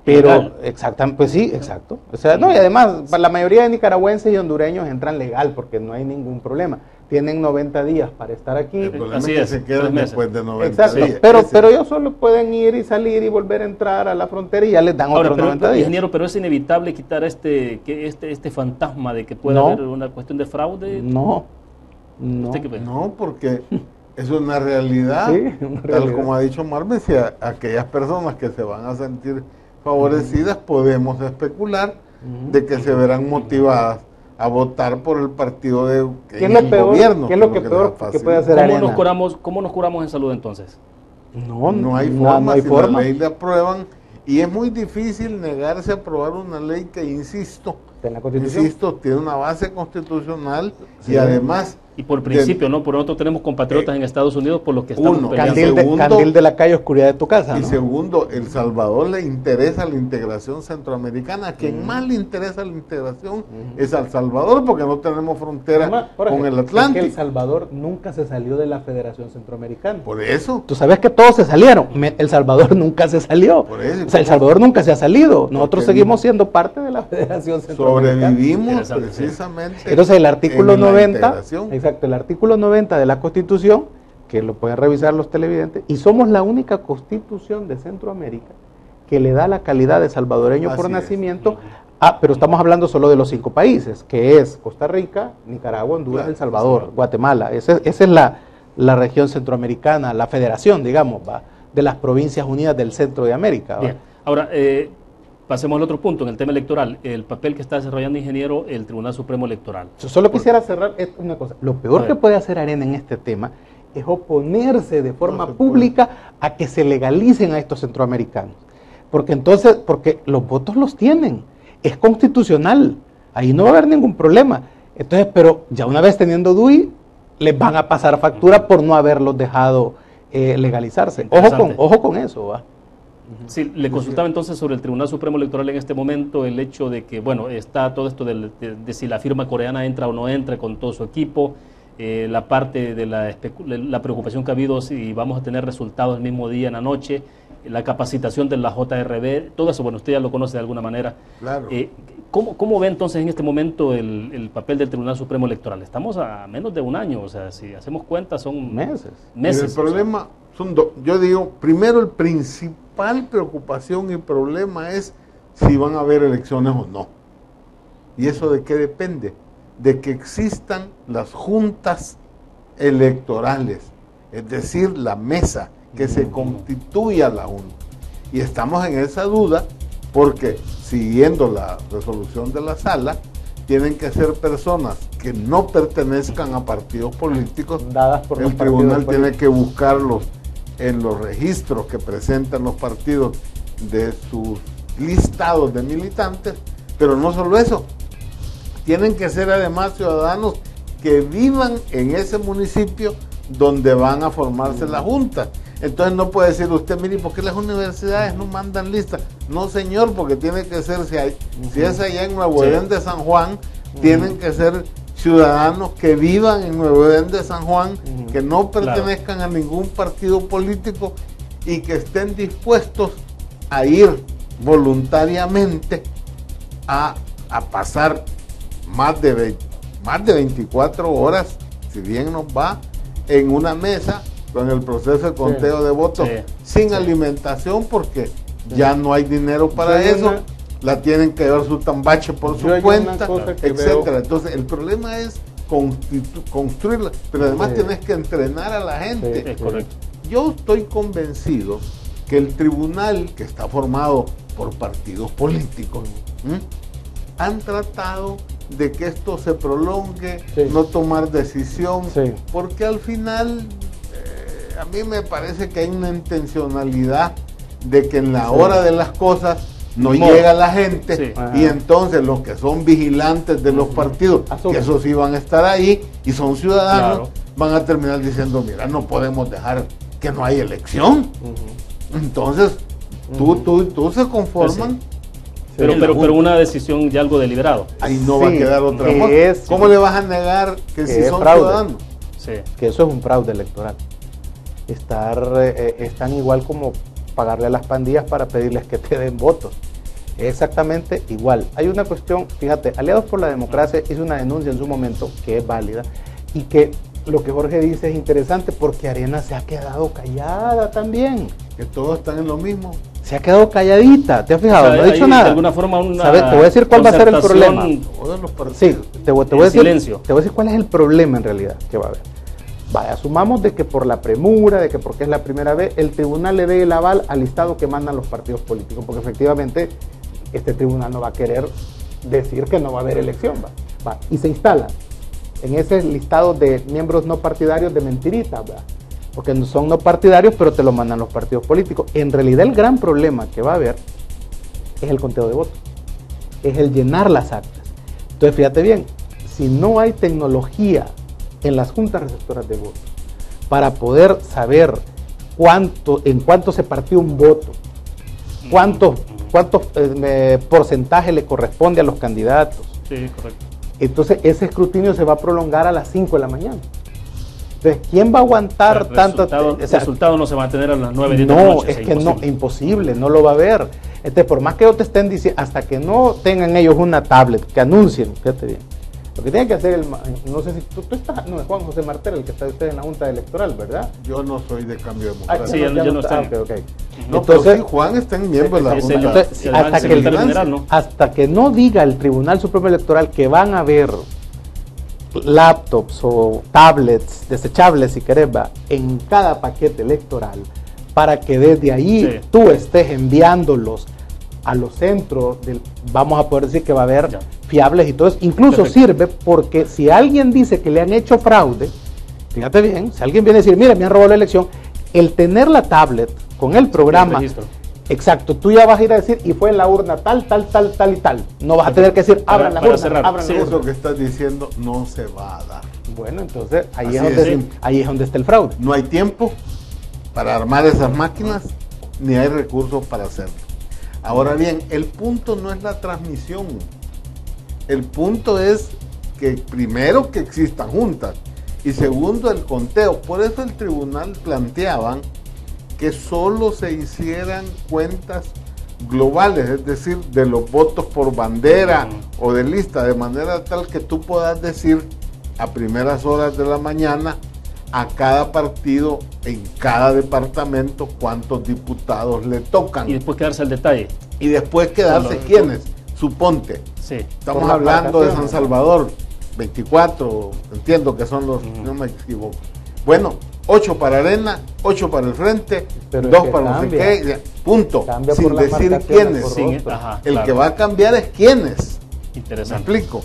Pero, exactamente, pues sí, exacto. O sea, no, y además, la mayoría de nicaragüenses y hondureños entran legal porque no hay ningún problema. Tienen 90 días para estar aquí. El problema es que se quedan después de 90 exacto, días. Pero ellos solo pueden ir y salir y volver a entrar a la frontera y ya les dan otros 90 días. Ingeniero, pero es inevitable quitar este fantasma de que pueda haber una cuestión de fraude. No, porque es una realidad, tal como ha dicho Marvin, si aquellas personas que se van a sentir favorecidas, podemos especular de que se verán motivadas a votar por el partido de gobierno. ¿Qué es lo que peor que puede hacer Arena? ¿Cómo nos curamos en salud entonces? No hay forma, si la ley la aprueban, y es muy difícil negarse a aprobar una ley que, insisto, tiene una base constitucional y además Y por principio, ¿no? Por nosotros tenemos compatriotas en Estados Unidos por lo que estamos peleando. Candil de la calle, oscuridad de tu casa, Y ¿no? segundo, El Salvador le interesa la integración centroamericana. A quien más le interesa la integración es a El Salvador, porque no tenemos frontera con el Atlántico. Es que El Salvador nunca se salió de la Federación Centroamericana. Por eso. Tú sabes que todos se salieron. El Salvador nunca se salió. Por eso. O sea, El Salvador nunca se ha salido. Nosotros seguimos siendo parte de la Federación Centroamericana. Sobrevivimos precisamente. Entonces el artículo 90, exacto, el artículo 90 de la Constitución, que lo pueden revisar los televidentes, y somos la única constitución de Centroamérica que le da la calidad de salvadoreño por nacimiento. Pero estamos hablando solo de los 5 países, que es Costa Rica, Nicaragua, Honduras, El Salvador, Guatemala. Esa es la región centroamericana, la federación, digamos, de las Provincias Unidas del Centro de América. Bien. Ahora, pasemos al otro punto, en el tema electoral, el papel que está desarrollando, ingeniero, el Tribunal Supremo Electoral. Solo quisiera cerrar una cosa. Lo peor que puede hacer Arena en este tema es oponerse de forma pública a que se legalicen a estos centroamericanos. Porque los votos los tienen, es constitucional, ahí no va a haber ningún problema. Entonces, pero ya una vez teniendo DUI, les van a pasar factura por no haberlos dejado legalizarse. Ojo con eso, ¿va? Sí, le consultaba entonces sobre el Tribunal Supremo Electoral en este momento, el hecho de que, bueno, está todo esto de si la firma coreana entra o no entra con todo su equipo, la parte de la preocupación que ha habido si vamos a tener resultados el mismo día en la noche, la capacitación de la JRB, todo eso, bueno, usted ya lo conoce de alguna manera. Claro. ¿Cómo ve entonces en este momento el papel del Tribunal Supremo Electoral? Estamos a menos de un año, o sea, si hacemos cuenta son meses. El problema son dos. Yo digo, primero el principal preocupación y problema es si van a haber elecciones o no. ¿Y eso de qué depende? De que existan las juntas electorales, es decir, la mesa, que se constituya la junta. Y estamos en esa duda porque, siguiendo la resolución de la sala, tienen que ser personas que no pertenezcan a partidos políticos. Dadas por el tribunal tiene que buscarlos en los registros que presentan los partidos de sus listados de militantes, pero no solo eso, tienen que ser además ciudadanos que vivan en ese municipio donde van a formarse las juntas. Entonces no puede decir usted, mire, ¿por qué las universidades no mandan lista? No, señor, porque tiene que ser, si es allá en Nuevo Edén de San Juan, tienen que ser ciudadanos que vivan en Nuevo Edén de San Juan, que no pertenezcan a ningún partido político y que estén dispuestos a ir voluntariamente a pasar más de 24 horas, si bien nos va, en una mesa con el proceso de conteo de votos, sin alimentación, porque ya no hay dinero para eso, la tienen que llevar su tambache por su cuenta, etcétera. Entonces el problema es construirla, pero además tienes que entrenar a la gente. Es correcto. Yo estoy convencido que el tribunal, que está formado por partidos políticos, han tratado de que esto se prolongue, no tomar decisión, porque al final a mí me parece que hay una intencionalidad de que en la hora de las cosas no llega la gente, y entonces los que son vigilantes de los partidos, que esos sí van a estar ahí y son ciudadanos, van a terminar diciendo, mira, no podemos dejar que no haya elección. Entonces tú se conforman. Pero una decisión ya algo deliberado. Ahí no va a quedar otra cosa. ¿Cómo le vas a negar que si son ciudadanos? Que eso es un fraude electoral. Están igual como pagarle a las pandillas para pedirles que te den votos. Exactamente igual. Hay una cuestión, fíjate, Aliados por la Democracia hizo una denuncia en su momento que es válida y que lo que Jorge dice es interesante porque Arena se ha quedado callada también. Que todos están en lo mismo. Se ha quedado calladita, ¿te has fijado? No ha dicho nada. De alguna forma ¿Sabes? Te voy a decir cuál va a ser el problema. Sí, te voy a decir cuál es el problema en realidad que va a haber. Vaya, asumamos de que por la premura, de que porque es la primera vez, el tribunal le dé el aval al listado que mandan los partidos políticos, porque efectivamente este tribunal no va a querer decir que no va a haber elección. Va. Y se instala en ese listado de miembros no partidarios de mentiritas, ¿verdad? Porque son no partidarios, pero te lo mandan los partidos políticos. En realidad el gran problema que va a haber es el conteo de votos, es el llenar las actas. Entonces fíjate bien, si no hay tecnología en las juntas receptoras de votos para poder saber en cuánto se partió un voto, cuánto porcentaje le corresponde a los candidatos. Sí, correcto. Entonces ese escrutinio se va a prolongar a las 5 de la mañana. Entonces, ¿quién va a aguantar tanto? El resultado no se va a tener a las 9 de la noche. No, es que no, imposible, no lo va a haber. Entonces, por más que ellos te estén diciendo, hasta que no tengan ellos una tablet, que anuncien, fíjate bien. Lo que tiene que hacer, no sé si tú estás, no, es Juan José Martel, el que está usted en la Junta Electoral, ¿verdad? Yo no soy de Cambio Democrático. Sí, yo no estoy. Okay. No, entonces, sí, Juan está en miembro de la Junta. Entonces, hasta que no diga el Tribunal Supremo Electoral que van a haber laptops o tablets desechables, si querés, en cada paquete electoral, para que desde ahí tú estés enviándolos a los centros, vamos a poder decir que va a haber fiables y todo eso. Incluso sirve porque si alguien dice que le han hecho fraude, fíjate bien, si alguien viene a decir, mira, me han robado la elección, el tener la tablet con el programa, exacto, tú ya vas a ir a decir, y fue en la urna tal y tal. No vas a tener que decir, abran la urna. Eso que estás diciendo no se va a dar. Bueno, entonces ahí es donde está el fraude. No hay tiempo para armar esas máquinas, ni hay recursos para hacerlo. Ahora bien, el punto no es la transmisión. El punto es que primero que existan juntas y segundo el conteo. Por eso el tribunal planteaban que solo se hicieran cuentas globales, es decir, de los votos por bandera o de lista, de manera tal que tú puedas decir a primeras horas de la mañana a cada partido en cada departamento cuántos diputados le tocan. Y después quedarse el detalle. Y después quedarse quiénes, suponte. Sí. Estamos hablando de San Salvador, 24, entiendo que son los, no me equivoco. Bueno, 8 para Arena, 8 para el Frente, 2 para no sé qué, punto. Cambia sin decir quiénes. El que va a cambiar es quiénes. Interesante. ¿Me explico?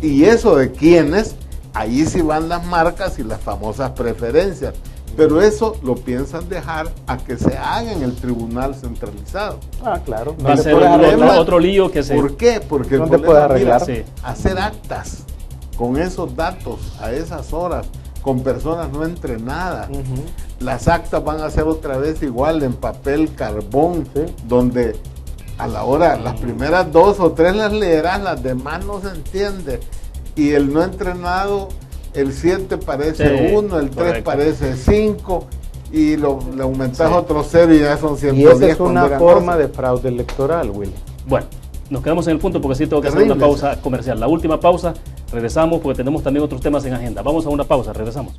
Y eso de quiénes, ahí sí van las marcas y las famosas preferencias. Pero eso lo piensan dejar a que se haga en el tribunal centralizado. Ah, claro. Va a ser otro lío que se... ¿Por qué? Porque no te puede arreglar. Hacer actas con esos datos a esas horas, con personas no entrenadas. Las actas van a ser otra vez igual en papel, carbón, donde a la hora, las primeras 2 o 3 las leerás, las demás no se entiende. Y el no entrenado, el 7 parece 1, el 3 parece 5, y le aumentas otro 0 y ya son 110. Y esa es una forma de fraude electoral, Willy. Bueno, nos quedamos en el punto porque sí tengo que hacer una pausa comercial. La última pausa, regresamos porque tenemos también otros temas en agenda. Vamos a una pausa, regresamos.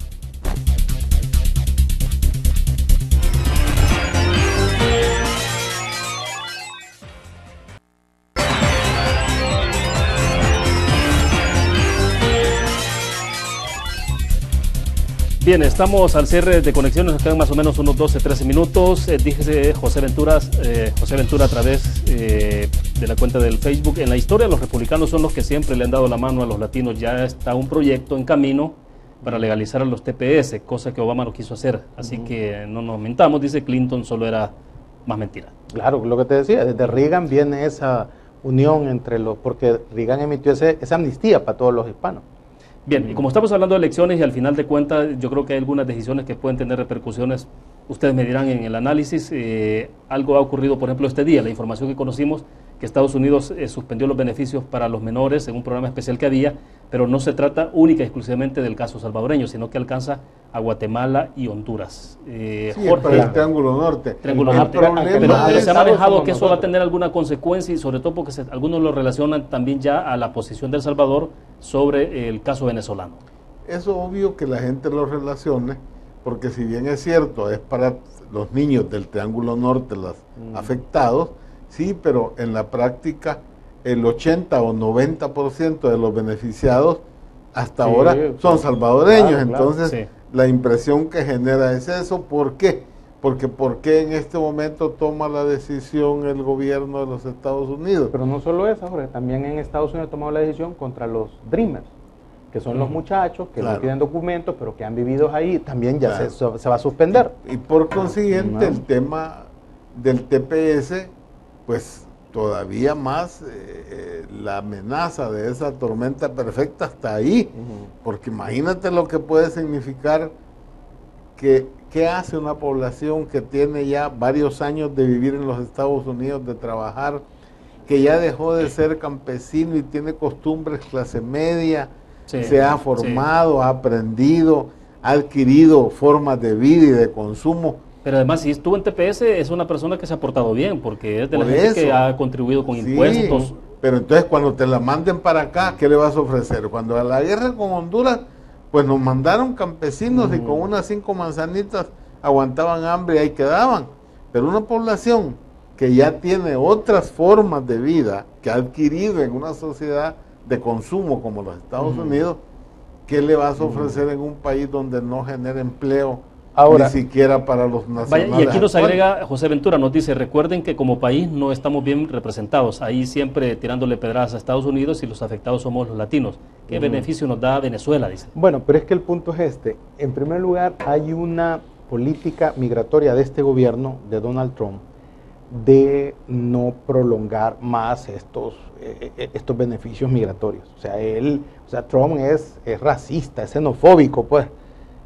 Bien, estamos al cierre de conexiones, nos quedan más o menos unos 12-13 minutos. Díjese José Ventura a través de la cuenta del Facebook. En la historia, los republicanos son los que siempre le han dado la mano a los latinos. Ya está un proyecto en camino para legalizar a los TPS, cosa que Obama no quiso hacer. Así que no nos mentamos, dice Clinton, solo era más mentira. Claro, lo que te decía, desde Reagan viene esa unión entre los, porque Reagan emitió esa amnistía para todos los hispanos. Bien, y como estamos hablando de elecciones y al final de cuentas yo creo que hay algunas decisiones que pueden tener repercusiones, ustedes me dirán en el análisis, algo ha ocurrido por ejemplo este día, la información que conocimos que Estados Unidos suspendió los beneficios para los menores en un programa especial que había, pero no se trata única y exclusivamente del caso salvadoreño, sino que alcanza a Guatemala y Honduras. Jorge, el Triángulo Norte. Pero se ha manejado que eso va a tener alguna consecuencia y sobre todo porque algunos lo relacionan también ya a la posición de El Salvador sobre el caso venezolano. Es obvio que la gente lo relacione, porque si bien es cierto, es para los niños del Triángulo Norte los afectados, sí, pero en la práctica el 80 o 90% de los beneficiados hasta ahora son salvadoreños, entonces la impresión que genera es eso. ¿Por qué? Porque ¿por qué en este momento toma la decisión el gobierno de los Estados Unidos? Pero no solo eso, Jorge, también en Estados Unidos ha tomado la decisión contra los Dreamers, que son los muchachos que no tienen documentos, pero que han vivido ahí, también ya se va a suspender. Y por consiguiente el tema del TPS, pues todavía más la amenaza de esa tormenta perfecta está ahí, porque imagínate lo que puede significar ¿qué hace una población que tiene ya varios años de vivir en los Estados Unidos, de trabajar, que ya dejó de ser campesino y tiene costumbres clase media, se ha formado, ha aprendido, ha adquirido formas de vida y de consumo? Pero además, si estuvo en TPS, es una persona que se ha portado bien, porque es de la gente que ha contribuido con impuestos. Pero entonces, cuando te la manden para acá, ¿qué le vas a ofrecer? Cuando a la guerra con Honduras, pues nos mandaron campesinos y con unas 5 manzanitas aguantaban hambre y ahí quedaban. Pero una población que ya tiene otras formas de vida, que ha adquirido en una sociedad de consumo como los Estados Unidos, ¿qué le vas a ofrecer en un país donde no genera empleo? Ahora, ni siquiera para los nacionales. Vaya, y aquí nos agrega José Ventura, nos dice, recuerden que como país no estamos bien representados, ahí siempre tirándole pedradas a Estados Unidos y los afectados somos los latinos. ¿Qué beneficio nos da Venezuela? Dice. Bueno, pero es que el punto es este. En primer lugar, hay una política migratoria de este gobierno, de Donald Trump, de no prolongar más estos beneficios migratorios. O sea, Trump es racista, es xenofóbico, pues.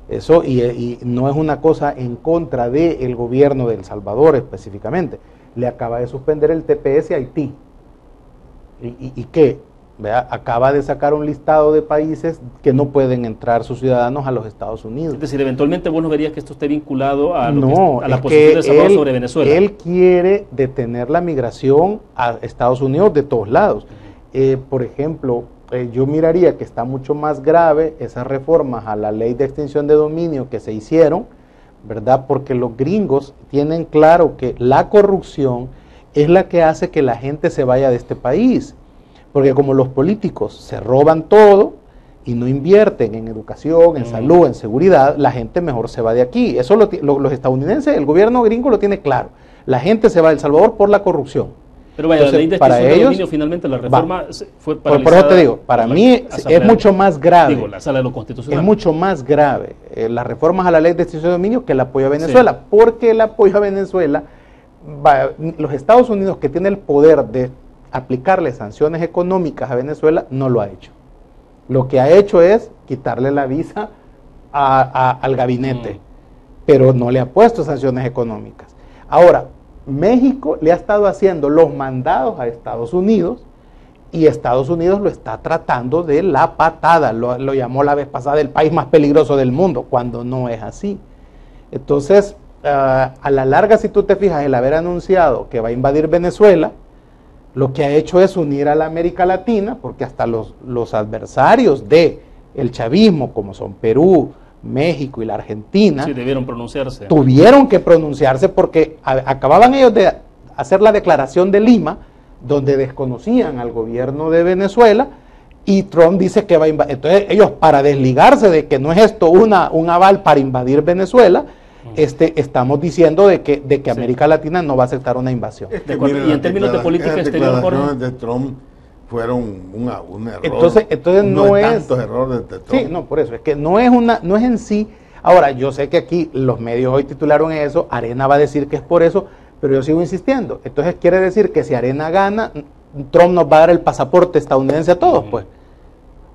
Eso, y no es una cosa en contra del gobierno de El Salvador específicamente. Le acaba de suspender el TPS a Haití. ¿Y qué? ¿Vea? Acaba de sacar un listado de países que no pueden entrar sus ciudadanos a los Estados Unidos. Es decir, eventualmente vos no verías que esto esté vinculado a, a la posición de El Salvador sobre Venezuela. Él quiere detener la migración a Estados Unidos de todos lados. Por ejemplo, yo miraría que está mucho más grave esas reformas a la ley de extinción de dominio que se hicieron, ¿verdad? Porque los gringos tienen claro que la corrupción es la que hace que la gente se vaya de este país. Porque como los políticos se roban todo y no invierten en educación, en salud, en seguridad, la gente mejor se va de aquí. Eso los estadounidenses, el gobierno gringo lo tiene claro. La gente se va de El Salvador por la corrupción. Pero vaya, la ley de extinción de dominio, finalmente la reforma fue paralizada. Por eso te digo, para mí es mucho más grave. Digo, la Sala de lo Constitucional. Es mucho más grave las reformas a la ley de extinción de dominio que el apoyo a Venezuela. Porque el apoyo a Venezuela, los Estados Unidos, que tiene el poder de aplicarle sanciones económicas a Venezuela, no lo ha hecho. Lo que ha hecho es quitarle la visa al gabinete, pero no le ha puesto sanciones económicas. Ahora, México le ha estado haciendo los mandados a Estados Unidos y Estados Unidos lo está tratando de la patada, lo llamó la vez pasada el país más peligroso del mundo, cuando no es así. Entonces, a la larga, si tú te fijas, el haber anunciado que va a invadir Venezuela, lo que ha hecho es unir a la América Latina, porque hasta los adversarios del chavismo, como son Perú, México y la Argentina, sí, debieron pronunciarse. Tuvieron que pronunciarse porque acababan ellos de hacer la declaración de Lima, donde desconocían al gobierno de Venezuela, y Trump dice que va a invadir. Entonces ellos, para desligarse de que no es esto un aval para invadir Venezuela, estamos diciendo de que América Latina no va a aceptar una invasión. Y en términos de política exterior, Jorge, de Trump fueron un error. Entonces no es tantos errores de Trump. Sí, no, por eso es que no es en sí. Ahora, yo sé que aquí los medios hoy titularon eso, Arena va a decir que es por eso, pero yo sigo insistiendo. Entonces quiere decir que si Arena gana, Trump nos va a dar el pasaporte estadounidense a todos, pues.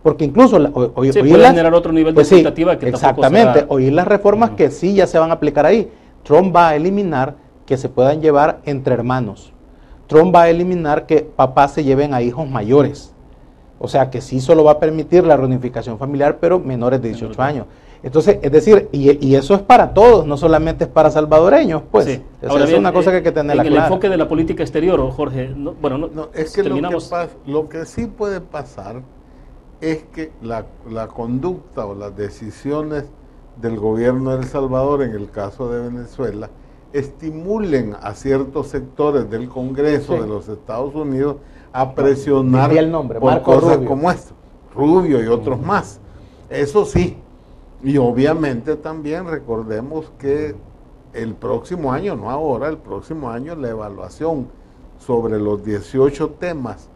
Porque incluso puede generar otro nivel de expectativa que exactamente, oír las reformas que sí ya se van a aplicar ahí. Trump va a eliminar que se puedan llevar entre hermanos. Trump va a eliminar que papás se lleven a hijos mayores. O sea que sí solo va a permitir la reunificación familiar, pero menores de 18 años. Entonces, es decir, y eso es para todos, no solamente es para salvadoreños, pues. Sí. Ahora bien, es una cosa que hay que tener en el enfoque de la política exterior, Jorge, es que lo que sí puede pasar es que la conducta o las decisiones del gobierno de El Salvador, en el caso de Venezuela, estimulen a ciertos sectores del Congreso de los Estados Unidos a presionar por Marco cosas Rubio. como esto, Rubio y otros más. Eso sí, y obviamente también recordemos que el próximo año, no ahora, el próximo año la evaluación sobre los 18 temas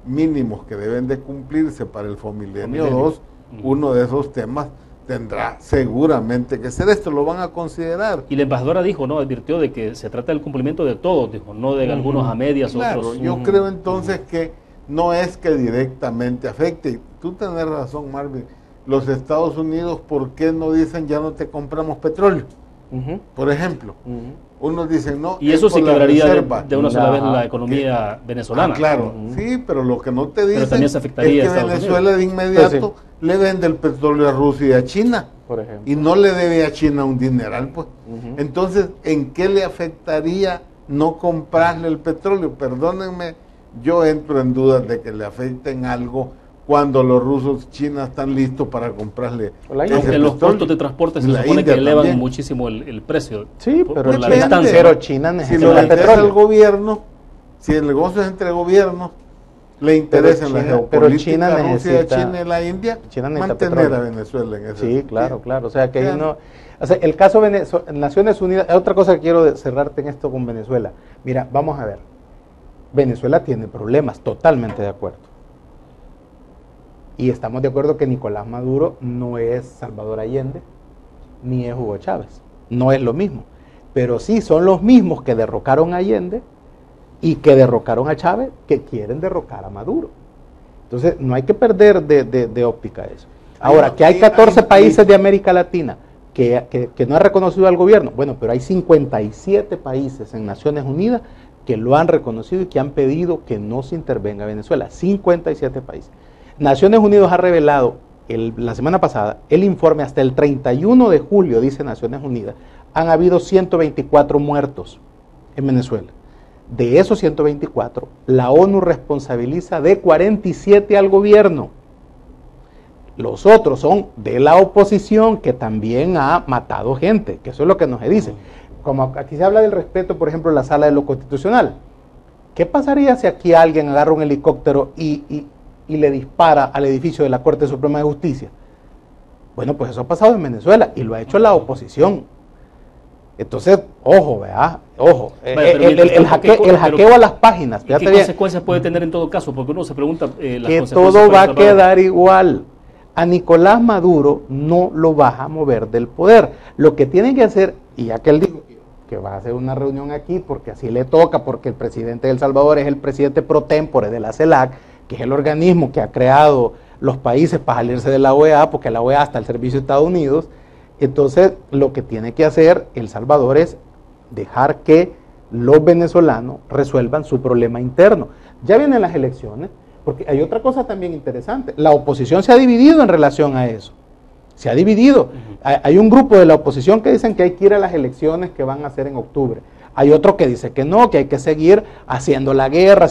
mínimos que deben de cumplirse para el Fomilenio 2, uno de esos temas tendrá seguramente que ser esto, lo van a considerar. Y la embajadora dijo, ¿no? Advirtió de que se trata del cumplimiento de todos, dijo, no de algunos a medias, claro, otros. Yo creo entonces que no es que directamente afecte. Tú tenés razón, Marvin. Los Estados Unidos, ¿por qué no dicen ya no te compramos petróleo? Por ejemplo, unos dicen no. Y eso sí quebraría de una sola vez la economía venezolana. Claro, sí, pero lo que no te dicen también se afectaría es que Venezuela de inmediato le vende el petróleo a Rusia y a China. Por ejemplo. Y no le debe a China un dineral, pues. Entonces, ¿en qué le afectaría no comprarle el petróleo? Perdónenme, yo entro en dudas de que le afecten algo cuando los rusos, China están listos para comprarle. Aunque los costos de transporte se supone que elevan muchísimo el precio. Sí, pero por la distancia. Pero China necesita si lo interesa al gobierno, si el negocio es entre gobiernos, le interesa en la geopolítica Rusia, China y la India, mantener a Venezuela en ese sentido. Sí, claro. O sea, que ahí no... O sea, el caso de Naciones Unidas, otra cosa que quiero cerrarte en esto con Venezuela. Mira, vamos a ver. Venezuela tiene problemas, totalmente de acuerdo. Y estamos de acuerdo que Nicolás Maduro no es Salvador Allende, ni es Hugo Chávez. No es lo mismo. Pero sí son los mismos que derrocaron a Allende y que derrocaron a Chávez, que quieren derrocar a Maduro. Entonces, no hay que perder de óptica eso. Ahora, que hay 14 países de América Latina que no han reconocido al gobierno. Bueno, pero hay 57 países en Naciones Unidas que lo han reconocido y que han pedido que no se intervenga Venezuela. 57 países. Naciones Unidas ha revelado la semana pasada el informe hasta el 31 de julio, dice Naciones Unidas, han habido 124 muertos en Venezuela. De esos 124, la ONU responsabiliza de 47 al gobierno. Los otros son de la oposición, que también ha matado gente, que eso es lo que nos dice. Como aquí se habla del respeto, por ejemplo, en la sala de lo constitucional. ¿Qué pasaría si aquí alguien agarra un helicóptero y le dispara al edificio de la Corte Suprema de Justicia? Bueno, pues eso ha pasado en Venezuela y lo ha hecho la oposición. Entonces, ojo, ¿verdad? Ojo. El hackeo a las páginas. ¿Qué consecuencias puede tener en todo caso? Porque uno se pregunta las consecuencias. Que todo va a quedar igual. A Nicolás Maduro no lo vas a mover del poder. Lo que tiene que hacer, y ya que él dijo que va a hacer una reunión aquí porque así le toca, porque el presidente de El Salvador es el presidente pro tempore de la CELAC, que es el organismo que ha creado los países para salirse de la OEA, porque la OEA está al servicio de Estados Unidos. Entonces, lo que tiene que hacer El Salvador es dejar que los venezolanos resuelvan su problema interno. Ya vienen las elecciones, porque hay otra cosa también interesante. La oposición se ha dividido en relación a eso. Se ha dividido. Hay un grupo de la oposición que dicen que hay que ir a las elecciones que van a hacer en octubre. Hay otro que dice que no, que hay que seguir haciendo la guerra,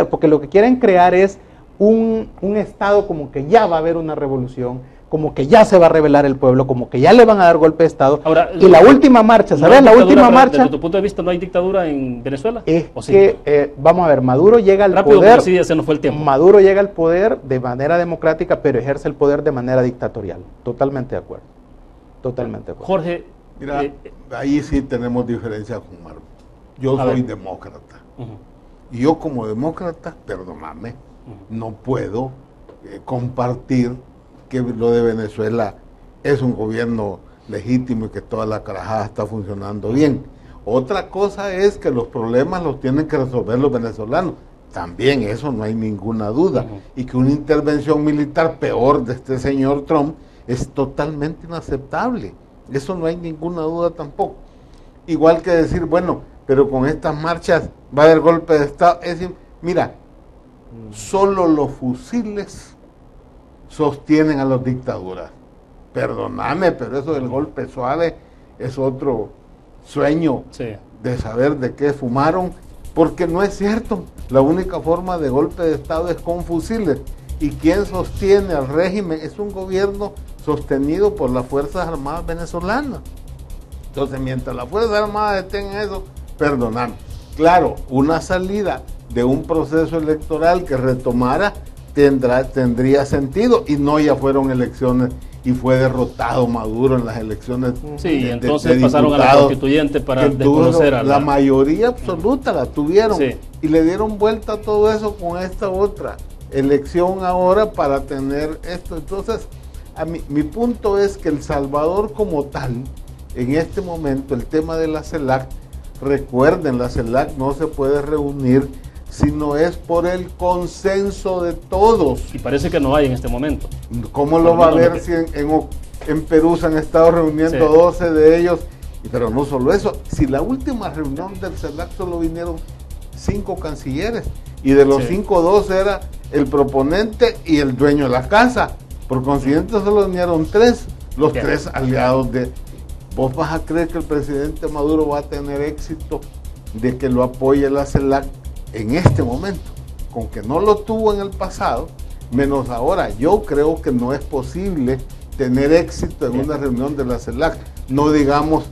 porque lo que quieren crear es un Estado como que ya va a haber una revolución, como que ya se va a rebelar el pueblo, como que ya le van a dar golpe de Estado. Ahora, y la última marcha, ¿sabes? La última marcha... Desde tu punto de vista, ¿no hay dictadura en Venezuela? Es que, vamos a ver, Maduro llega al poder... Sí, ese no fue el tiempo. Maduro llega al poder de manera democrática, pero ejerce el poder de manera dictatorial. Totalmente de acuerdo. Totalmente de acuerdo. Jorge... Mira, ahí sí tenemos diferencia con Marvin. Yo soy demócrata. Y yo como demócrata, perdóname, no puedo compartir que lo de Venezuela es un gobierno legítimo y que toda la carajada está funcionando bien. Otra cosa es que los problemas los tienen que resolver los venezolanos. También eso no hay ninguna duda. Y que una intervención militar peor de este señor Trump es totalmente inaceptable. Eso no hay ninguna duda tampoco. Igual que decir, bueno, pero con estas marchas va a haber golpe de Estado. Es decir, mira, solo los fusiles sostienen a las dictaduras. Perdóname, pero eso del golpe suave es otro sueño de saber de qué fumaron, porque no es cierto. La única forma de golpe de Estado es con fusiles. Y quien sostiene al régimen es un gobierno sostenido por las Fuerzas Armadas venezolanas. Entonces, mientras las Fuerzas Armadas estén en eso, perdóname. Claro, una salida de un proceso electoral que retomara tendría sentido, y no ya fueron elecciones y fue derrotado Maduro en las elecciones. Sí, entonces pasaron a la constituyente para desconocer a la mayoría absoluta la tuvieron, y le dieron vuelta a todo eso con esta otra elección ahora para tener esto. Entonces, mi punto es que El Salvador como tal, en este momento, el tema de la CELAC, recuerden, la CELAC no se puede reunir si no es por el consenso de todos. Y parece que no hay en este momento. ¿Cómo lo va a haber si en Perú se han estado reuniendo 12 de ellos? Pero no solo eso, si la última reunión del CELAC solo vinieron 5 cancilleres, y de los 5, 2 era el proponente y el dueño de la casa. Por consiguiente solo vinieron 3, los 3 aliados de... ¿Vos vas a creer que el presidente Maduro va a tener éxito de que lo apoye la CELAC en este momento? Con que no lo tuvo en el pasado, menos ahora. Yo creo que no es posible tener éxito en una reunión de la CELAC. No digamos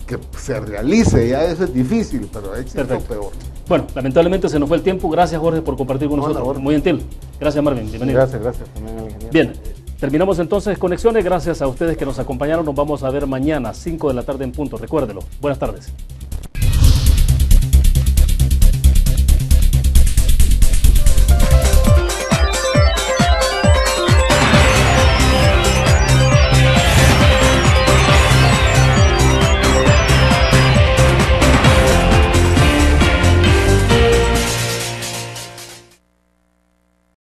que se realice, ya eso es difícil, pero éxito peor. Bueno, lamentablemente se nos fue el tiempo. Gracias, Jorge, por compartir con nosotros. Muy gentil. Gracias, Marvin. Bienvenido. Gracias también al ingeniero. Bien, terminamos entonces Conexiones. Gracias a ustedes que nos acompañaron. Nos vamos a ver mañana, 5 de la tarde en punto. Recuérdelo. Buenas tardes.